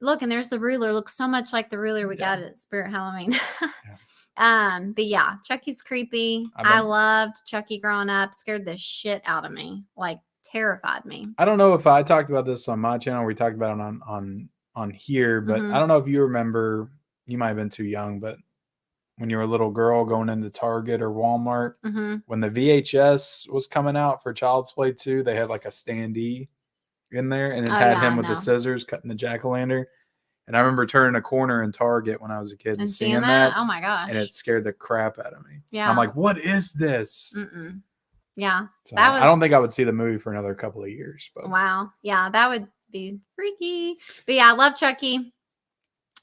B: Look, and there's the ruler. Looks so much like the ruler we got at Spirit Halloween. But yeah, Chucky's creepy. I loved Chucky growing up. Scared the shit out of me. Like, terrified me.
A: I don't know if I talked about this on my channel. We talked about it on here, but I don't know if you remember. You might have been too young, but when you were a little girl going into Target or Walmart, when the VHS was coming out for Child's Play 2, they had like a standee in there, and it had him with the scissors cutting the jack-o'-lantern. And I remember turning a corner in Target when I was a kid and seeing that.
B: Oh my gosh.
A: And it scared the crap out of me.
B: Yeah.
A: I'm like, what is this?
B: Yeah.
A: So I don't think I would see the movie for another couple of years. But.
B: Wow. Yeah, that would be freaky. But yeah, I love Chucky.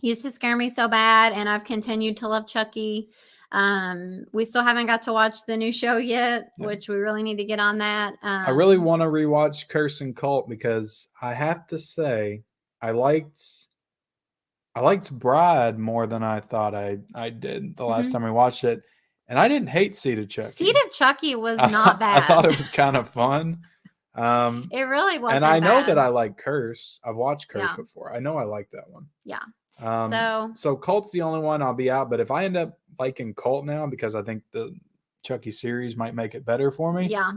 B: He used to scare me so bad, and I've continued to love Chucky. We still haven't got to watch the new show yet, which we really need to get on that.
A: I really want to rewatch Curse and Cult because I have to say I liked Bride more than I thought I did the last time we watched it, and I didn't hate Seed of Chucky.
B: Seed of Chucky was not bad.
A: I thought it was kind of fun.
B: It really wasn't.
A: And I know that I like Curse. I've watched Curse before. I know I like that one.
B: Yeah.
A: So Cult's the only one I'll be out, but if I end up liking Cult now because I think the Chucky series might make it better for me.
B: Yeah.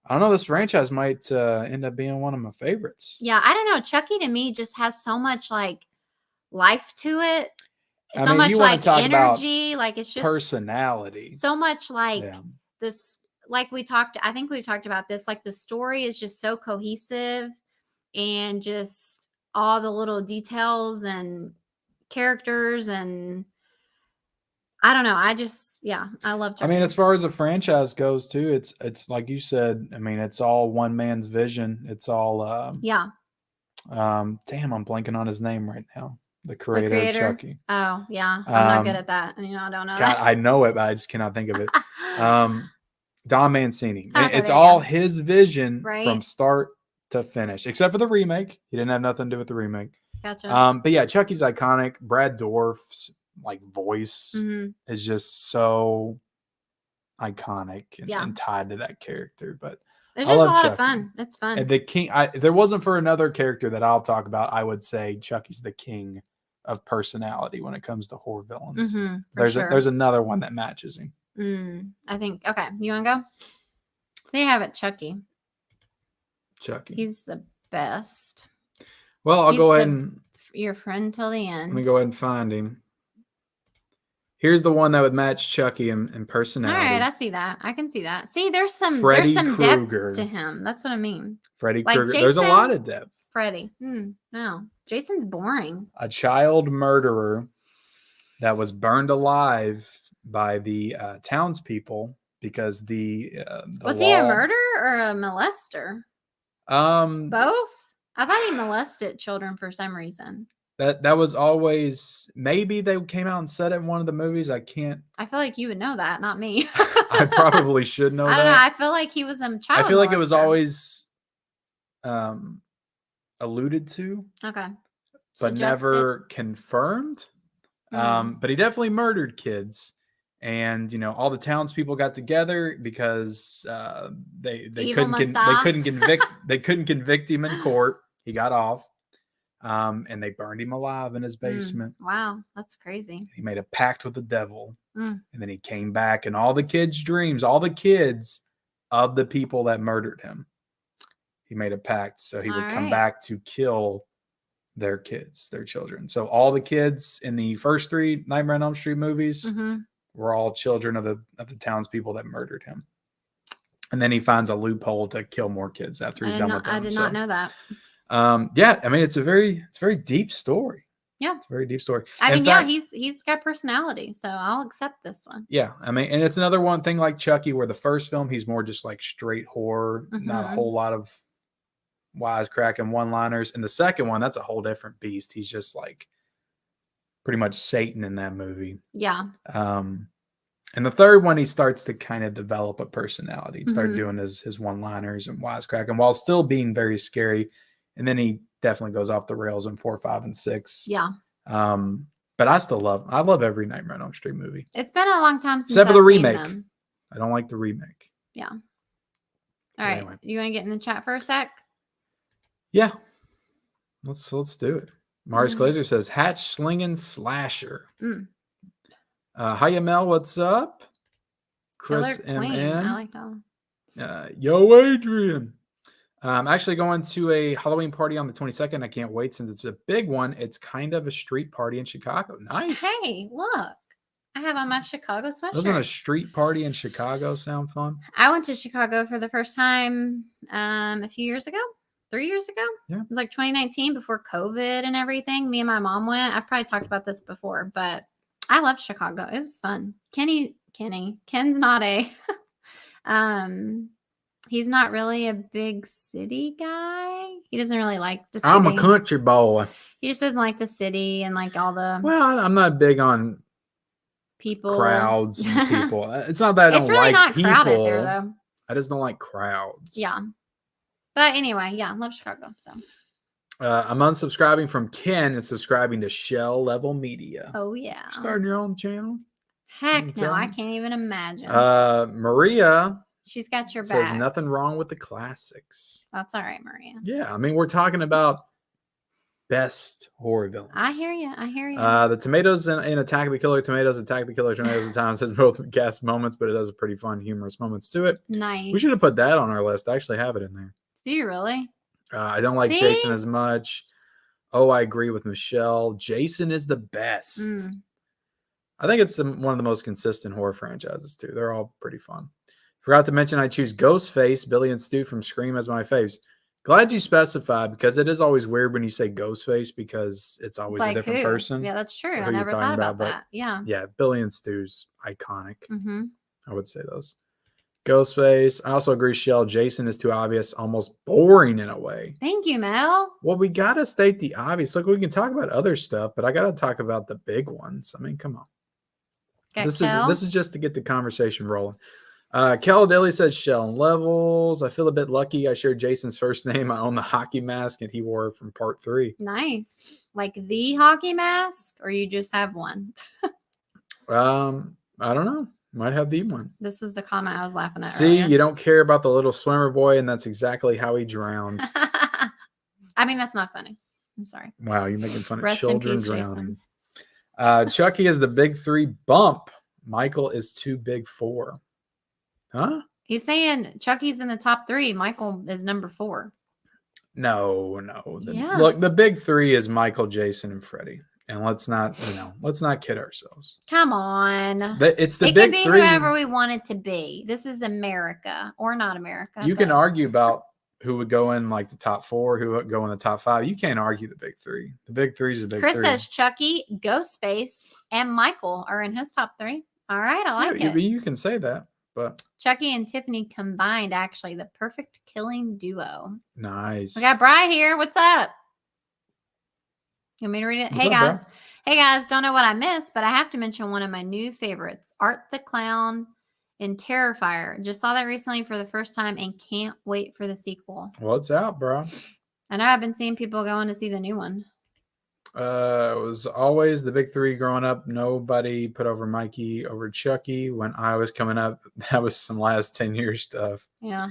A: I don't know, this franchise might end up being one of my favorites.
B: Yeah, I don't know. Chucky to me just has so much life to it. So much energy, it's just
A: personality.
B: So much this, I think we've talked about this, the story is just so cohesive, and just all the little details and characters, and I don't know. I love Chucky.
A: I mean, as far as the franchise goes too, it's like you said, I mean, it's all one man's vision. It's all damn, I'm blanking on his name right now. The creator of Chucky.
B: Oh, yeah. I'm not good at that. I don't know that.
A: I know it, but I just cannot think of it. Don Mancini. It's all his vision from start to finish, except for the remake. He didn't have nothing to do with the remake.
B: Gotcha.
A: But yeah, Chucky's iconic. Brad Dourif's voice is just so iconic and tied to that character. But
B: it's just a lot of fun. It's fun.
A: And the king, there wasn't for another character that I'll talk about, I would say Chucky's the king of personality when it comes to horror villains. There's another one that matches him.
B: I think. Okay, you want to go? So you have it, Chucky. He's the best.
A: Well, I'll go ahead and
B: your friend till the end.
A: Let me go ahead and find him. Here's the one that would match Chucky in personality.
B: All right, I see that. I can see that. See, there's some
A: Krueger.
B: depth to him. That's what I mean.
A: Freddy Krueger. There's a lot of depth.
B: Freddy. No. Jason's boring.
A: A child murderer that was burned alive by the townspeople because the
B: Was
A: law,
B: he a murderer or a molester? Both? I thought he molested children for some reason.
A: That was always, maybe they came out and said it in one of the movies. I feel
B: like you would know that, not me.
A: I probably should know
B: I don't
A: that.
B: know. I feel like he was a child
A: I feel like it was
B: molester.
A: always alluded to,
B: okay,
A: but never confirmed. But he definitely murdered kids, and all the townspeople got together because they couldn't convict him in court. He got off. And they burned him alive in his basement.
B: Wow, that's crazy.
A: He made a pact with the devil. And then he came back, and all the kids' dreams, all the kids of the people that murdered him, he made a pact so he would come back to kill their kids, their children. So all the kids in the first 3 Nightmare on Elm Street movies were all children of the townspeople that murdered him. And then he finds a loophole to kill more kids after he's done with them.
B: I did not know that.
A: Yeah, I mean, it's a very deep story.
B: Yeah,
A: it's a very deep story.
B: I mean, he's got personality, so I'll accept this one.
A: Yeah, I mean, and it's another one thing like Chucky, where the first film he's more just like straight horror, not a whole lot of wisecracking one-liners. And the second one, that's a whole different beast. He's just like pretty much Satan in that movie.
B: Yeah.
A: And the third one, he starts to kind of develop a personality. He started doing his one-liners and wisecracking while still being very scary. And then he definitely goes off the rails in 4, 5, and 6.
B: Yeah.
A: But I love every Nightmare on Elm Street movie.
B: It's been a long time since
A: except for the remake.
B: Them.
A: I don't like the remake.
B: Yeah. All right. Anyway. You want to get in the chat for a sec?
A: Yeah. Let's do it. Mars Glazer says hatch slinging slasher. Hiya Mel, what's up? Chris MN.
B: I like that.
A: Yo, Adrian. I'm actually going to a Halloween party on the 22nd. I can't wait since it's a big one. It's kind of a street party in Chicago. Nice.
B: Hey, look. I have on my Chicago sweatshirt.
A: Doesn't a street party in Chicago sound fun?
B: I went to Chicago for the first time a few years ago. 3 years ago.
A: Yeah.
B: It was like 2019 before COVID and everything. Me and my mom went. I've probably talked about this before, but I loved Chicago. It was fun. Ken's not a he's not really a big city guy. He doesn't really like the city.
A: I'm a country boy.
B: He just doesn't like the city and like all the
A: I'm not big on
B: people,
A: crowds and people. It's not that I don't
B: really
A: like
B: not
A: people.
B: Crowded there though.
A: I just don't like crowds.
B: Yeah. But anyway, yeah, love Chicago. So
A: I'm unsubscribing from Ken and subscribing to Shell Level Media.
B: Oh yeah.
A: You're starting your own channel?
B: Heck no, I can't even imagine.
A: Maria.
B: She's got your back.
A: Says nothing wrong with the classics.
B: That's all right, Maria.
A: Yeah, I mean, we're talking about best horror villains.
B: I hear you.
A: The tomatoes in Attack the Killer Tomatoes at times has both gas moments, but it has a pretty fun, humorous moments to it.
B: Nice.
A: We should have put that on our list. I actually have it in there.
B: Do you really?
A: I don't like Jason as much. Oh, I agree with Michelle. Jason is the best. I think it's one of the most consistent horror franchises, too. They're all pretty fun. Forgot to mention I choose Ghostface, Billy and Stu from Scream as my faves. Glad you specified, because it is always weird when you say Ghostface because it's always a different person.
B: Yeah, that's true. So I never thought about that. Yeah.
A: Yeah, Billy and Stu's iconic. I would say those. Ghostface. I also agree, Shell. Jason is too obvious, almost boring in a way.
B: Thank you, Mel.
A: Well, we got to state the obvious. Look, we can talk about other stuff, but I got to talk about the big ones. I mean, come on. This is just to get the conversation rolling. Kel Daly said Shell and Levels. I feel a bit lucky. I shared Jason's first name. I own the hockey mask, and he wore it from part 3.
B: Nice. Like the hockey mask, or you just have one?
A: I don't know. Might have the one.
B: This was the comment I was laughing at.
A: See, you don't care about the little swimmer boy, and that's exactly how he drowned.
B: I mean, that's not funny. I'm sorry.
A: Wow, you're making fun
B: Rest
A: of children
B: in peace,
A: drowning. Chucky is the big 3 bump. Michael is too big 4. Huh?
B: He's saying Chucky's in the top 3. Michael is number 4.
A: No. Look, the big 3 is Michael, Jason, and Freddy. And let's not kid ourselves.
B: Come on.
A: It's the
B: it
A: big 3.
B: It can be whoever we want it to be. This is America, or not America.
A: You can argue about who would go in like the top 4, who would go in the top 5. You can't argue the big 3. The big 3 is the big 3.
B: Chris says Chucky, Ghostface, and Michael are in his top 3. All right, I like it.
A: You can say that, but
B: Chucky and Tiffany combined, actually, the perfect killing duo.
A: Nice.
B: We got Bri here. What's up? You want me to read it?
A: What's
B: Hey,
A: up,
B: guys.
A: bro?
B: Hey, guys. Don't know what I missed, but I have to mention one of my new favorites, Art the Clown in Terrifier. Just saw that recently for the first time and can't wait for the sequel.
A: What's out, bro?
B: I know I've been seeing people going to see the new one.
A: It was always the big three growing up. Nobody put over Mikey over Chucky. When I was coming up, that was some last 10 years stuff.
B: Yeah.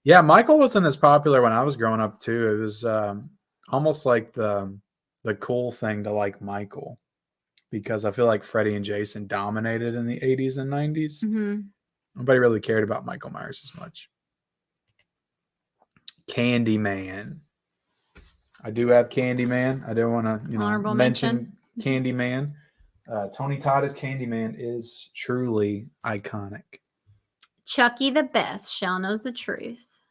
A: Yeah, Michael wasn't as popular when I was growing up too. It was almost like the cool thing to like Michael, because I feel like Freddy and Jason dominated in the 80s and 90s.
B: Mm-hmm.
A: Nobody really cared about Michael Myers as much. Candyman. I do have Candyman. I don't want to,
B: Honorable
A: mention Candyman. Tony Todd's Candyman is truly iconic.
B: Chucky the best. Shell knows the truth.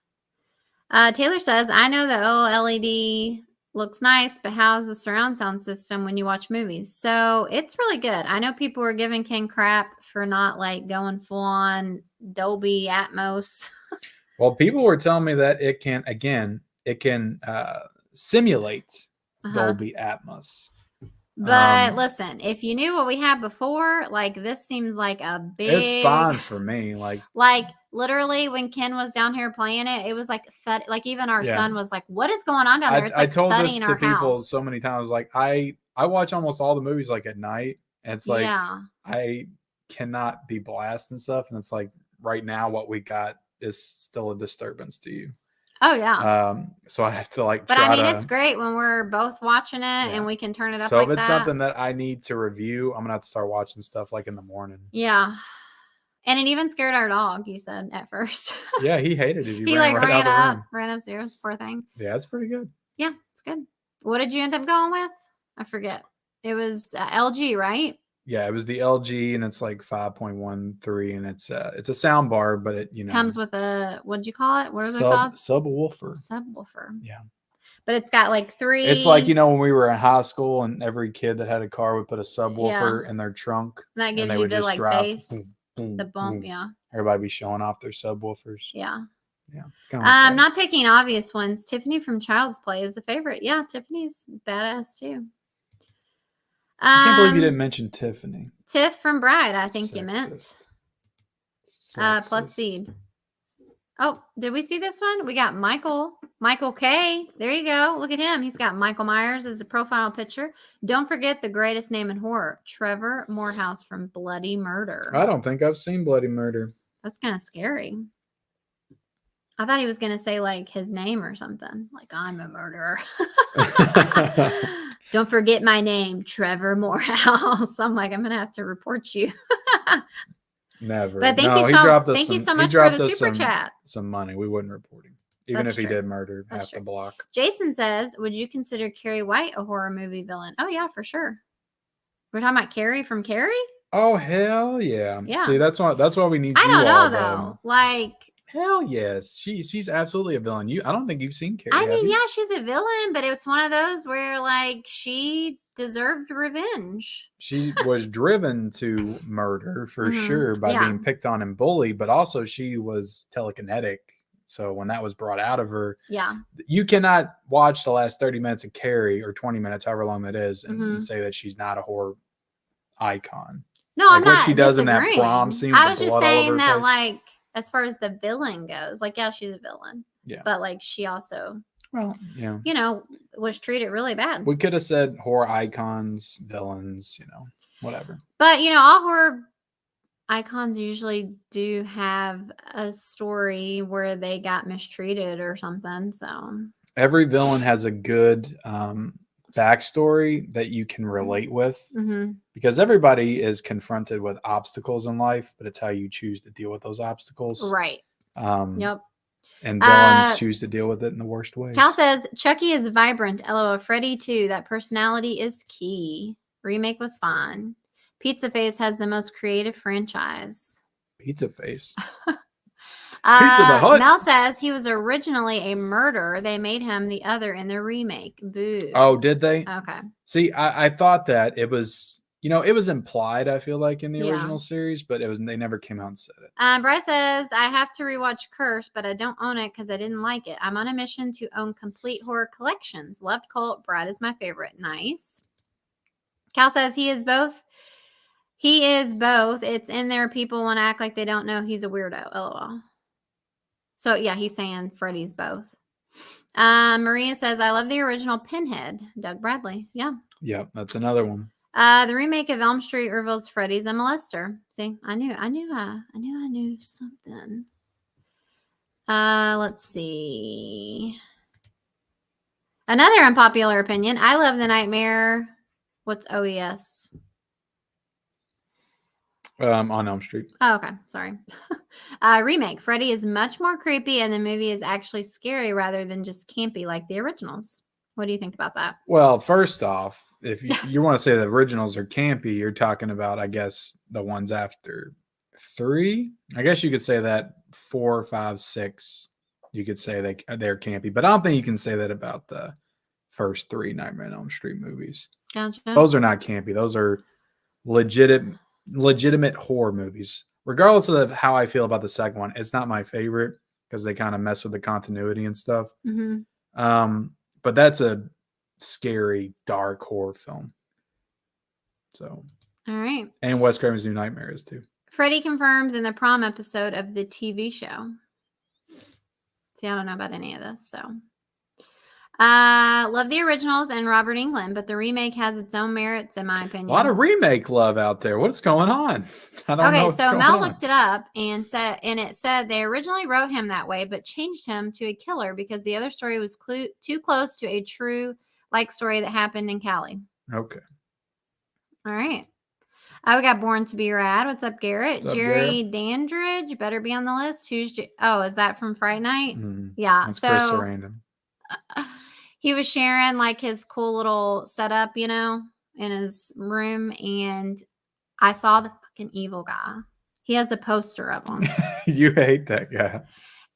B: Taylor says, I know the OLED looks nice, but how's the surround sound system when you watch movies? So it's really good. I know people were giving Ken crap for not like going full on Dolby Atmos.
A: Well, people were telling me that it can simulate Dolby Atmos.
B: But listen, if you knew what we had before, like this seems like a big.
A: It's fine for me. Like
B: literally, when Ken was down here playing it, it was like like even our son was like, "What is going on down there?" It's like
A: I told this to people
B: house.
A: so many times. Like I watch almost all the movies like at night, and it's like I cannot be blasting stuff, and it's like right now what we got is still a disturbance to you.
B: Oh yeah.
A: So I have to like.
B: But I mean, it's great when we're both watching it and we can turn it up.
A: So if it's something that I need to review, I'm gonna have to start watching stuff like in the morning.
B: Yeah. And it even scared our dog, you said at first.
A: Yeah, he hated it.
B: He like ran upstairs, poor thing.
A: Yeah, it's pretty good.
B: Yeah, it's good. What did you end up going with? I forget. It was LG, right?
A: Yeah, it was the LG, and it's like 5.13, and it's a sound bar, but it
B: comes with a, what'd you call it? What are they called?
A: Subwoofer.
B: Subwoofer.
A: Yeah.
B: But it's got like 3.
A: It's like, when we were in high school and every kid that had a car would put a subwoofer in their trunk.
B: That gives you the like bass, the bump, yeah.
A: Everybody be showing off their subwoofers.
B: Yeah.
A: Yeah.
B: I'm not picking obvious ones. Tiffany from Child's Play is a favorite. Yeah, Tiffany's badass too.
A: I can't believe you didn't mention Tiffany.
B: Tiff from Bride, I think you meant. Plus Seed. Oh, did we see this one? We got Michael K. There you go. Look at him. He's got Michael Myers as a profile picture. Don't forget the greatest name in horror, Trevor Morehouse from Bloody Murder.
A: I don't think I've seen Bloody Murder.
B: That's kind of scary. I thought he was going to say like his name or something. Like, I'm a murderer. Don't forget my name, Trevor Morehouse. I'm like, I'm going to have to report you.
A: Never.
B: But thank you so much for the super chat.
A: Some money. We wouldn't report him. Even if he did murder half the block.
B: Jason says, would you consider Carrie White a horror movie villain? Oh, yeah, for sure. We're talking about Carrie from Carrie?
A: Oh, hell yeah. See, that's why we need you.
B: I don't know, though. Like...
A: Hell yes. She's absolutely a villain. I don't think you've seen Carrie.
B: I mean, yeah, she's a villain, but it's one of those where like she deserved revenge.
A: She was driven to murder for sure by being picked on and bullied, but also she was telekinetic. So when that was brought out of her, you cannot watch the last 30 minutes of Carrie or 20 minutes, however long that is, and say that she's not a horror icon.
B: No, I'm not.
A: What she does in that prom scene.
B: I was just saying that, like, as far as the villain goes, like, yeah, she's a villain.
A: Yeah.
B: But, like, she also,
A: yeah,
B: was treated really bad.
A: We could have said horror icons, villains, whatever.
B: But, all horror icons usually do have a story where they got mistreated or something. So
A: every villain has a good backstory that you can relate with, because everybody is confronted with obstacles in life, but it's how you choose to deal with those obstacles.
B: Right. Yep.
A: And villains choose to deal with it in the worst ways.
B: Cal says, Chucky is vibrant. LOL. Freddy too. That personality is key. Remake was fun. Pizza Face has the most creative franchise.
A: Pizza Face.
B: Pizza the Hut. Mel says he was originally a murderer. They made him the other in the remake. Boo.
A: Oh, did they?
B: Okay.
A: See, I thought that it was, it was implied, I feel like, in the
B: Yeah.
A: original series, but they never came out and said it.
B: Bryce says, I have to rewatch Curse, but I don't own it because I didn't like it. I'm on a mission to own complete horror collections. Loved Cult. Brad is my favorite. Nice. Cal says he is both. He is both. It's in there. People want to act like they don't know he's a weirdo. LOL. So, yeah, he's saying Freddy's both. Maria says, I love the original Pinhead. Doug Bradley. Yeah.
A: Yep, that's another one.
B: The remake of Elm Street reveals Freddy's a molester. See, I knew something. Let's see. Another unpopular opinion. I love the Nightmare. What's OES?
A: On Elm Street.
B: Oh, okay. Sorry. Remake. Freddy is much more creepy, and the movie is actually scary rather than just campy like the originals. What do you think about that?
A: Well, first off, if you want to say the originals are campy, you're talking about, I guess, the ones after 3. I guess you could say that 4, 5, 6. You could say they're campy, but I don't think you can say that about the first 3 Nightmare on Elm Street movies.
B: Gotcha.
A: Those are not campy. Those are legitimate horror movies. Regardless of how I feel about the second one, it's not my favorite because they kind of mess with the continuity and stuff.
B: Mm-hmm.
A: But that's a scary, dark horror film. So,
B: all right.
A: And Wes Craven's New Nightmare is too.
B: Freddy confirms in the prom episode of the TV show. See, I don't know about any of this, so. Love the originals and Robert Englund, but the remake has its own merits, in my opinion.
A: A lot of remake love out there. What's going on? I don't know.
B: Okay, so Mel looked it up and it said they originally wrote him that way, but changed him to a killer because the other story was too close to a true story that happened in Cali.
A: Okay.
B: All right. We got Born to Be Rad. What's up, Garrett?
A: What's up,
B: Jerry Dandridge better be on the list. Who's? Is that from Fright Night?
A: Yeah. That's Chris Sarandon.
B: He was sharing his cool little setup, in his room, and I saw the fucking evil guy. He has a poster of him.
A: You hate that guy.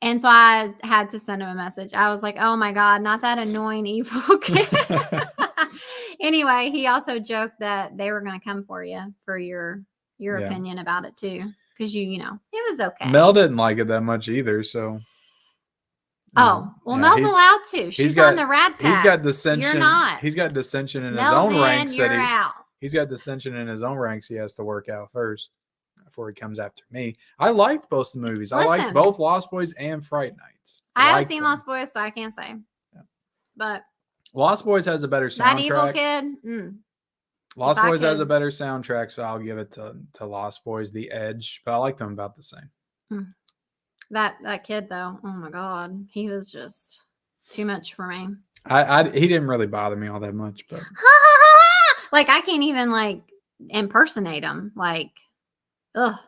B: And so I had to send him a message. I was like, oh my God, not that annoying evil kid. Anyway, he also joked that they were going to come for you for your opinion about it too. Because it was okay.
A: Mel didn't like it that much either, so.
B: Oh, well, Mel's allowed to. She's on the Rad Pack.
A: He's got dissension.
B: You're not.
A: He's got dissension in
B: Mel's
A: his own
B: in,
A: ranks.
B: You're out.
A: He's got dissension in his own ranks he has to work out first before he comes after me. I liked both the movies. I liked both Lost Boys and Fright Nights.
B: I haven't seen Lost Boys, so I can't say. Yeah. But
A: Lost Boys has a better soundtrack.
B: That evil kid.
A: Lost Boys has a better soundtrack, so I'll give it to Lost Boys, The Edge. But I like them about the same.
B: That kid though, oh my God, he was just too much for me.
A: He didn't really bother me all that much, but
B: I can't even impersonate him. Ugh.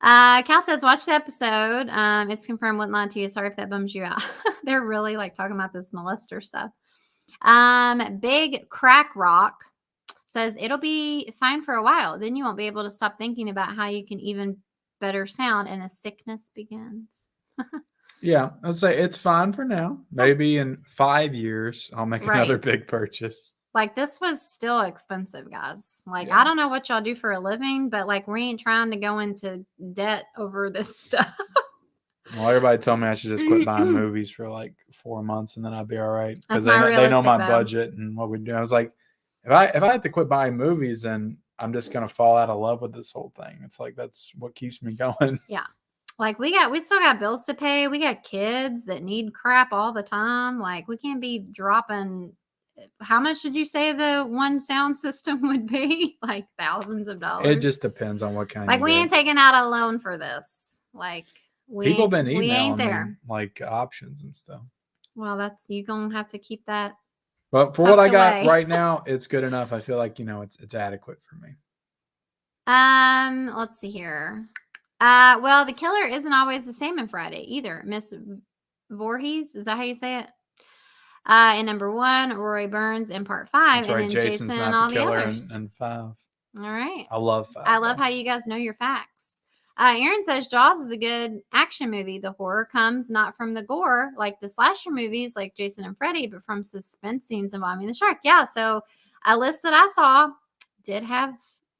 B: Cal says, watch the episode. It's confirmed, wouldn't lie to you. Sorry if that bums you out. They're really talking about this molester stuff. Big Crack Rock says it'll be fine for a while. Then you won't be able to stop thinking about how you can even better sound and the sickness begins.
A: Yeah, I'd say it's fine for now. Maybe in 5 years I'll make another big purchase.
B: This was still expensive, guys. I don't know what y'all do for a living, but we ain't trying to go into debt over this stuff.
A: Well, everybody told me I should just quit buying movies for 4 months and then I'll be all right because
B: they
A: know my budget and what we do. I was like, if I had to quit buying movies, then I'm just gonna fall out of love with this whole thing. It's that's what keeps me going. Yeah.
B: We still got bills to pay. We got kids that need crap all the time. We can't be dropping. How much did you say the one sound system would be? Thousands of dollars.
A: It just depends on what kind.
B: We ain't taking out a loan for this.
A: People been emailing
B: we ain't there.
A: Me, options and stuff.
B: Well, you gonna have to keep that.
A: But for what I got right now, it's good enough. I feel like it's adequate for me.
B: Let's see here. Well, the killer isn't always the same in Friday either. Miss Voorhees, is that how you say it? In number 1, Roy Burns in part 5,
A: and
B: then
A: Jason's
B: Jason and all the others.
A: In 5.
B: All right.
A: I love 5.
B: I love how you guys know your facts. Aaron says Jaws is a good action movie. The horror comes not from the gore like the slasher movies like Jason and Freddy, but from suspense scenes involving the shark. Yeah, so a list that I saw, did have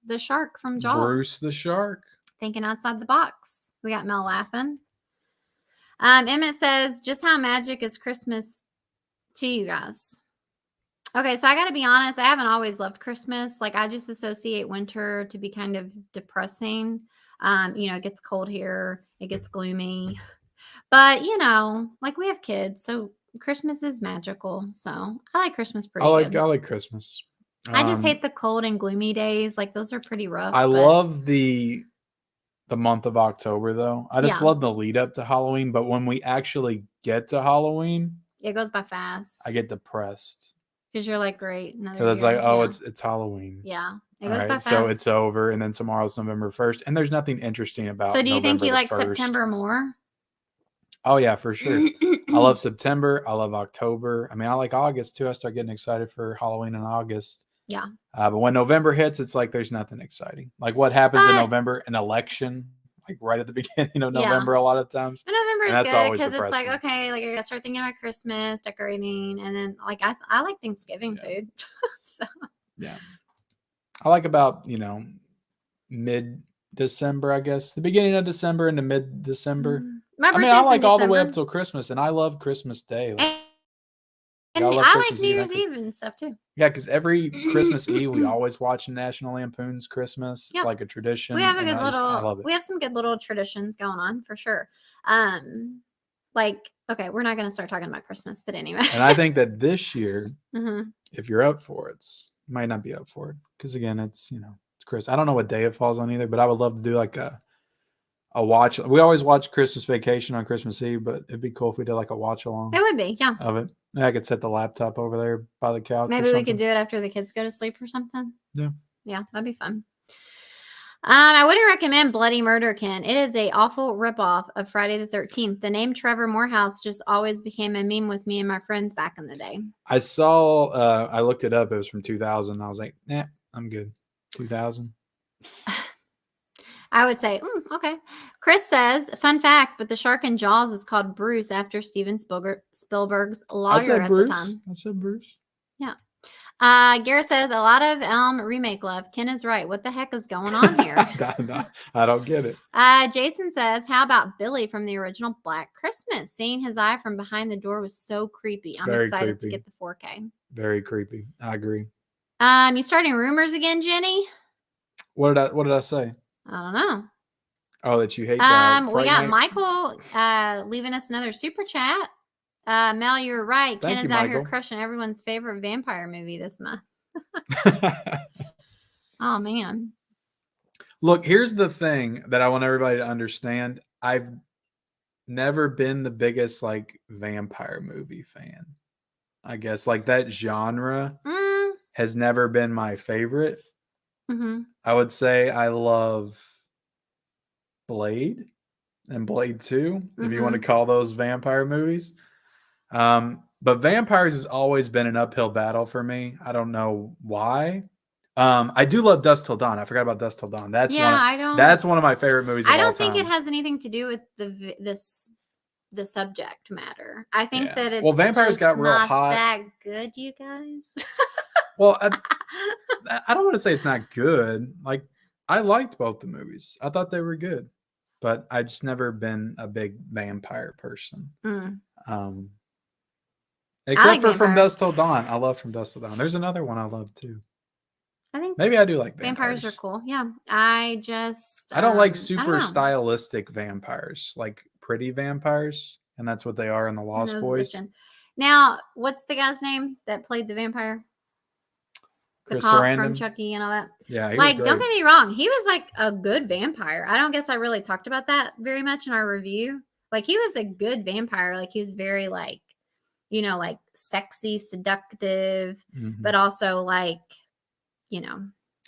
B: the shark from Jaws.
A: Bruce the shark.
B: Thinking outside the box. We got Mel laughing. Emmett says, just how magic is Christmas to you guys? Okay, so I got to be honest. I haven't always loved Christmas. Like, I just associate winter to be kind of depressing. It gets cold here. It gets gloomy. But, like we have kids. So Christmas is magical. So I like Christmas pretty good.
A: I like Christmas.
B: I just hate the cold and gloomy days. Like, those are pretty rough.
A: I love the month of October, though. I just love the lead up to Halloween. But when we actually get to Halloween,
B: it goes by fast.
A: I get depressed.
B: Because you're like, great.
A: Because it's like, oh, it's Halloween.
B: Yeah. It goes by fast.
A: So it's over. And then tomorrow's November 1st. And there's nothing interesting about
B: So do you
A: November
B: think you like
A: 1st.
B: September more?
A: Oh, yeah, for sure. I love September. I love October. I mean, I like August, too. I start getting excited for Halloween in August.
B: Yeah.
A: But when November hits, it's like there's nothing exciting. Like what happens in November? An election, like right at the beginning of November, a lot of times.
B: But November is good because it's like, okay, like I gotta start thinking about Christmas, decorating, and then like I like Thanksgiving food. So
A: yeah. I like about, mid-December, I guess. The beginning of December into mid-December. I like all the way up till Christmas, and I love Christmas Day.
B: And I like New Year's Eve and stuff too.
A: Yeah, because every Christmas Eve we always watch National Lampoon's Christmas. It's like a tradition.
B: We have a good we have some good little traditions going on for sure. Okay, we're not going to start talking about Christmas, but anyway.
A: And I think that this year, if you're up for it, you might not be up for it because again, it's it's Christmas. I don't know what day it falls on either, but I would love to do like a watch. We always watch Christmas Vacation on Christmas Eve, but it'd be cool if we did like a watch along.
B: It would be, yeah.
A: Of it. I could set the laptop over there by the couch.
B: Maybe we could do it after the kids go to sleep or something.
A: Yeah.
B: Yeah, that'd be fun. I wouldn't recommend Bloody Murderkin. It is a awful ripoff of Friday the 13th. The name Trevor Morehouse just always became a meme with me and my friends back in the day.
A: I saw, I looked it up. It was from 2000. I was like, I'm good. 2000.
B: I would say, okay. Chris says, fun fact, but the shark in Jaws is called Bruce after Steven Spielberg's lawyer at the time.
A: I said Bruce.
B: Yeah. Garrett says, a lot of Elm remake love. Ken is right. What the heck is going on here?
A: I don't get it.
B: Jason says, how about Billy from the original Black Christmas? Seeing his eye from behind the door was so creepy. I'm excited to get the 4K.
A: Very creepy. I agree.
B: You starting rumors again, Jenny?
A: What did I say?
B: I don't know.
A: Oh, that you hate
B: we got Michael leaving us another super chat. Mel, you're right. Ken is out here crushing everyone's favorite vampire movie this month. Oh, man.
A: Look, here's the thing that I want everybody to understand. I've never been the biggest like vampire movie fan. I guess like that genre has never been my favorite. I would say I love Blade and Blade 2, if you want to call those vampire movies. But vampires has always been an uphill battle for me. I don't know why. I do love Dusk Till Dawn. I forgot about Dusk Till Dawn. That's one of my favorite movies.
B: I don't think it has anything to do with the subject matter. I think that it's
A: vampires got real hot.
B: That good, you guys.
A: Well, I don't want to say it's not good. Like I liked both the movies. I thought they were good, but I just never been a big vampire person. Except for From Dusk Till Dawn. I love From Dusk Till Dawn. There's another one I love too.
B: I think
A: maybe I do like
B: vampires are cool. Yeah, I
A: don't like super stylistic vampires, like pretty vampires, and that's what they are in the Lost Boys.
B: Now, what's the guy's name that played the vampire? The cop from Chucky and all that.
A: Yeah,
B: like don't get me wrong, he was like a good vampire. I don't guess I really talked about that very much in our review. Like he was a good vampire. Like he was very like, like sexy, seductive, but also like,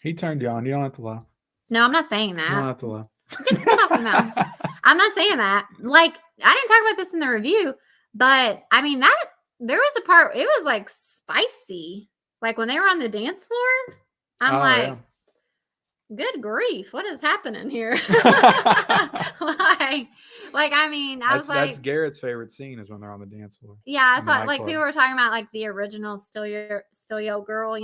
A: He turned you on. You don't have to laugh.
B: No, I'm not saying that.
A: You don't have to laugh.
B: Get off the mouse. I'm not saying that. Like I didn't talk about this in the review, but I mean that there was a part. It was like spicy. Like when they were on the dance floor, I'm good grief, what is happening here? I mean, that's
A: Garrett's favorite scene is when they're on the dance floor.
B: Yeah, I saw like people were talking about like the original Still Yo Girl,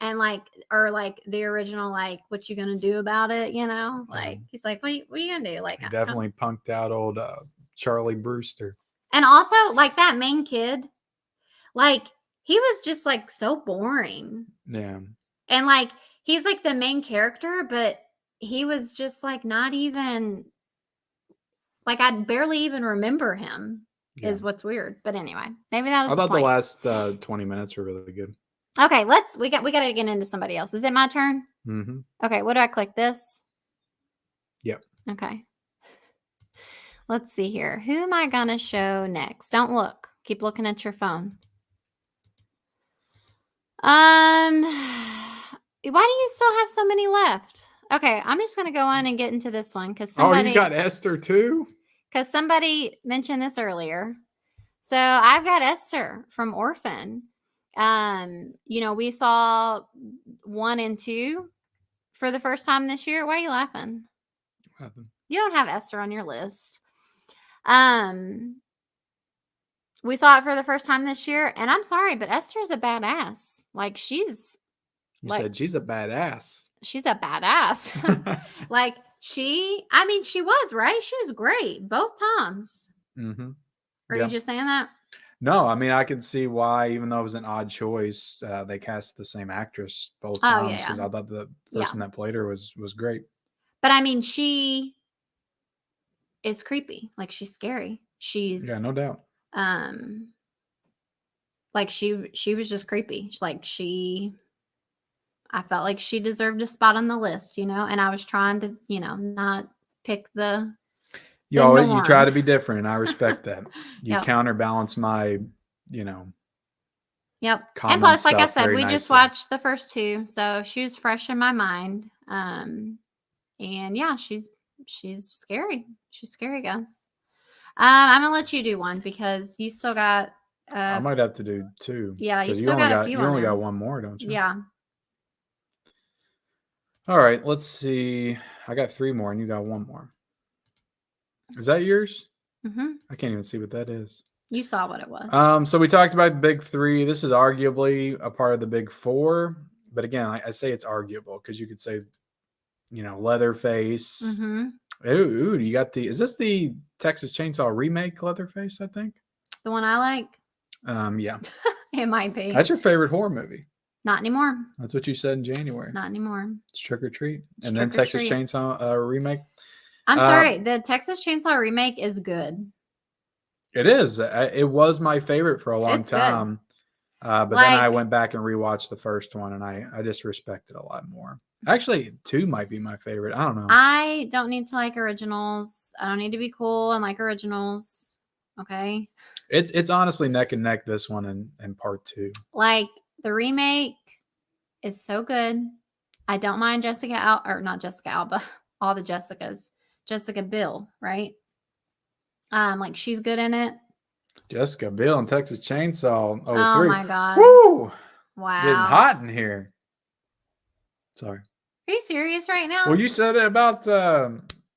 B: And like, or like the original, like, what you gonna do about it? You know, like he's like, what are you gonna do? Like,
A: he definitely punked out old Charlie Brewster.
B: and also like that main kid, like he was just like so boring.
A: Yeah.
B: And like he's like the main character, but he was just like not even like I barely even remember him.
A: Yeah.
B: Is what's weird. But anyway, maybe that was
A: I
B: the
A: thought
B: point.
A: the last 20 minutes were really good.
B: Okay, we got to get into somebody else. Is it my turn?
A: Mm-hmm.
B: Okay, what do I click? This?
A: Yep.
B: Okay. Let's see here. Who am I gonna show next? Don't look. Keep looking at your phone. Why do you still have so many left? Okay, I'm just gonna go on and get into this one because somebody.
A: Oh, you got Esther too?
B: Because somebody mentioned this earlier. So I've got Esther from Orphan. You know, we saw 1 and 2 for the first time this year. Why are you laughing?
A: Nothing.
B: You don't have Esther on your list. We saw it for the first time this year, and I'm sorry, but Esther's a badass. Like
A: You said she's a badass.
B: She's a badass. Like she was, right? She was great both times.
A: Mm-hmm.
B: Are you just saying that?
A: No, I mean, I can see why, even though it was an odd choice, they cast the same actress both times because I thought the person that played her was great.
B: But I mean, she is creepy. Like she's scary. She's
A: no doubt.
B: Like she was just creepy. Like I felt like she deserved a spot on the list, you know. And I was trying to, you know, not pick the.
A: You try to be different, and I respect that. You
B: Yep.
A: counterbalance my, you know.
B: Yep. And plus, like I said, we just watched the first 2, so she was fresh in my mind. And yeah, she's scary. She's scary, guys. I'm gonna let you do one because you still got.
A: I might have to do 2.
B: Yeah, you still got a few.
A: You only got one more, don't you?
B: Yeah.
A: All right, let's see. I got 3 more, and you got 1 more. Is that yours?
B: Mm-hmm.
A: I can't even see what that is.
B: You saw what it was.
A: So we talked about the big 3. This is arguably a part of the big 4, but again, I say it's arguable because you could say, you know, Leatherface.
B: Mm-hmm.
A: Ooh, you got is this the Texas Chainsaw remake Leatherface? I think
B: the one I like.
A: Yeah,
B: it might be.
A: That's your favorite horror movie.
B: Not anymore.
A: That's what you said in January.
B: Not anymore.
A: It's Trick or Treat, and then Texas Chainsaw remake.
B: I'm sorry, the Texas Chainsaw remake is good.
A: It is. It was my favorite for a long time. But then I went back and rewatched the first one, and I just respect it a lot more. Actually, 2 might be my favorite. I don't know.
B: I don't need to like originals. I don't need to be cool and like originals. Okay.
A: It's honestly neck and neck, this one and part 2.
B: Like the remake is so good. I don't mind not Jessica Alba, all the Jessicas. Jessica Biel, right? Like she's good in it.
A: Jessica Biel and Texas Chainsaw 03.
B: Oh my god.
A: Woo!
B: Wow.
A: Getting hot in here. Sorry.
B: Are you serious right now?
A: Well, you said it about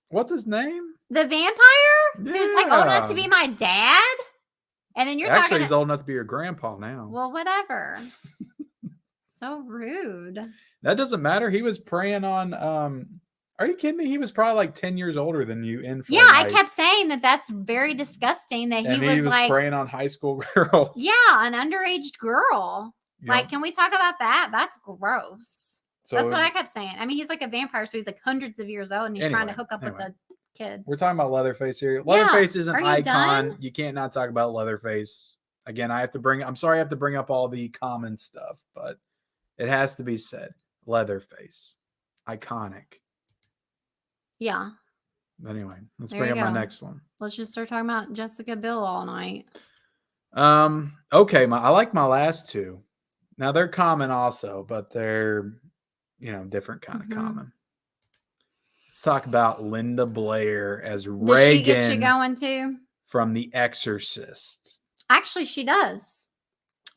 A: what's his name?
B: The vampire? Who's like old enough to be my dad? And then you're
A: Actually, he's old enough to be your grandpa now.
B: Well, whatever. So rude.
A: That doesn't matter. He was preying on are you kidding me? He was probably like 10 years older than you in Fortnite.
B: Yeah, I kept saying that's very disgusting that he was like
A: preying on high school girls.
B: Yeah, an underage girl. Yep. Like, can we talk about that? That's gross. So, that's what I kept saying. I mean, he's like a vampire, so he's like hundreds of years old, and he's trying to hook up with a kid.
A: We're talking about Leatherface here. Leatherface is an icon.
B: Done?
A: You can't not talk about Leatherface. Again, I'm sorry I have to bring up all the common stuff, but it has to be said. Leatherface. Iconic.
B: Yeah.
A: Anyway, let's bring up my next one.
B: Let's just start talking about Jessica Biel all night.
A: Okay, I like my last 2. Now they're common also, but they're, you know, different kind of common. Let's talk about Linda Blair as Reagan.
B: Does she get you going too?
A: From The Exorcist.
B: Actually, she does.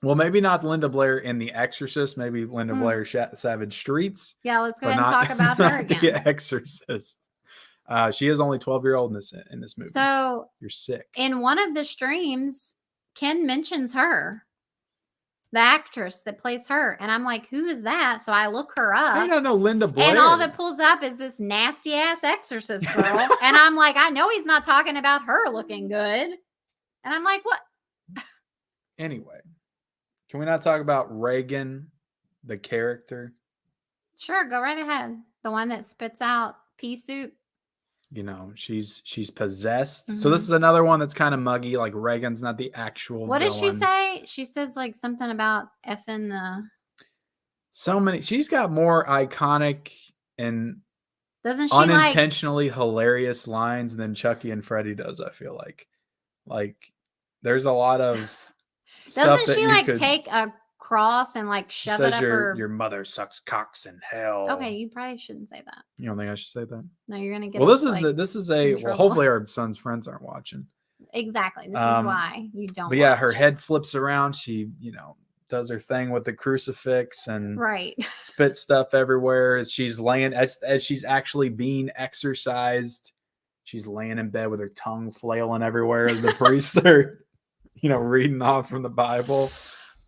A: Well, maybe not Linda Blair in The Exorcist. Maybe Linda Blair Savage Streets.
B: Yeah, let's go ahead and talk about her again.
A: The Exorcist. She is only 12-year-old in this movie.
B: So
A: you're sick.
B: In one of the streams, Ken mentions her. the actress that plays her. And I'm like, who is that? So I look her up.
A: I don't know Linda Blair.
B: And all that pulls up is this nasty ass exorcist girl. And I'm like, I know he's not talking about her looking good. And I'm like, what?
A: Anyway, can we not talk about Reagan, the character?
B: Sure, go right ahead. The one that spits out pea soup.
A: You know, she's possessed. So this is another one that's kind of muggy. Like Reagan's not the actual
B: What
A: villain.
B: does she say? She says like something about effing the.
A: So many. She's got more iconic and
B: Doesn't she
A: unintentionally hilarious lines than Chucky and Freddy does. I feel like there's a lot of stuff
B: doesn't
A: that
B: she
A: you
B: like
A: could,
B: take a cross and like shove it
A: says
B: up
A: your mother sucks cocks in hell.
B: Okay, you probably shouldn't say that.
A: You don't think I should say that?
B: No, you're gonna get.
A: Well,
B: us,
A: this is a well. Hopefully, our son's friends aren't watching.
B: Exactly. This is why you don't.
A: But yeah, her head flips around. She, does her thing with the crucifix and spit stuff everywhere as she's laying as she's actually being exorcised. She's laying in bed with her tongue flailing everywhere as the priests are, reading off from the Bible.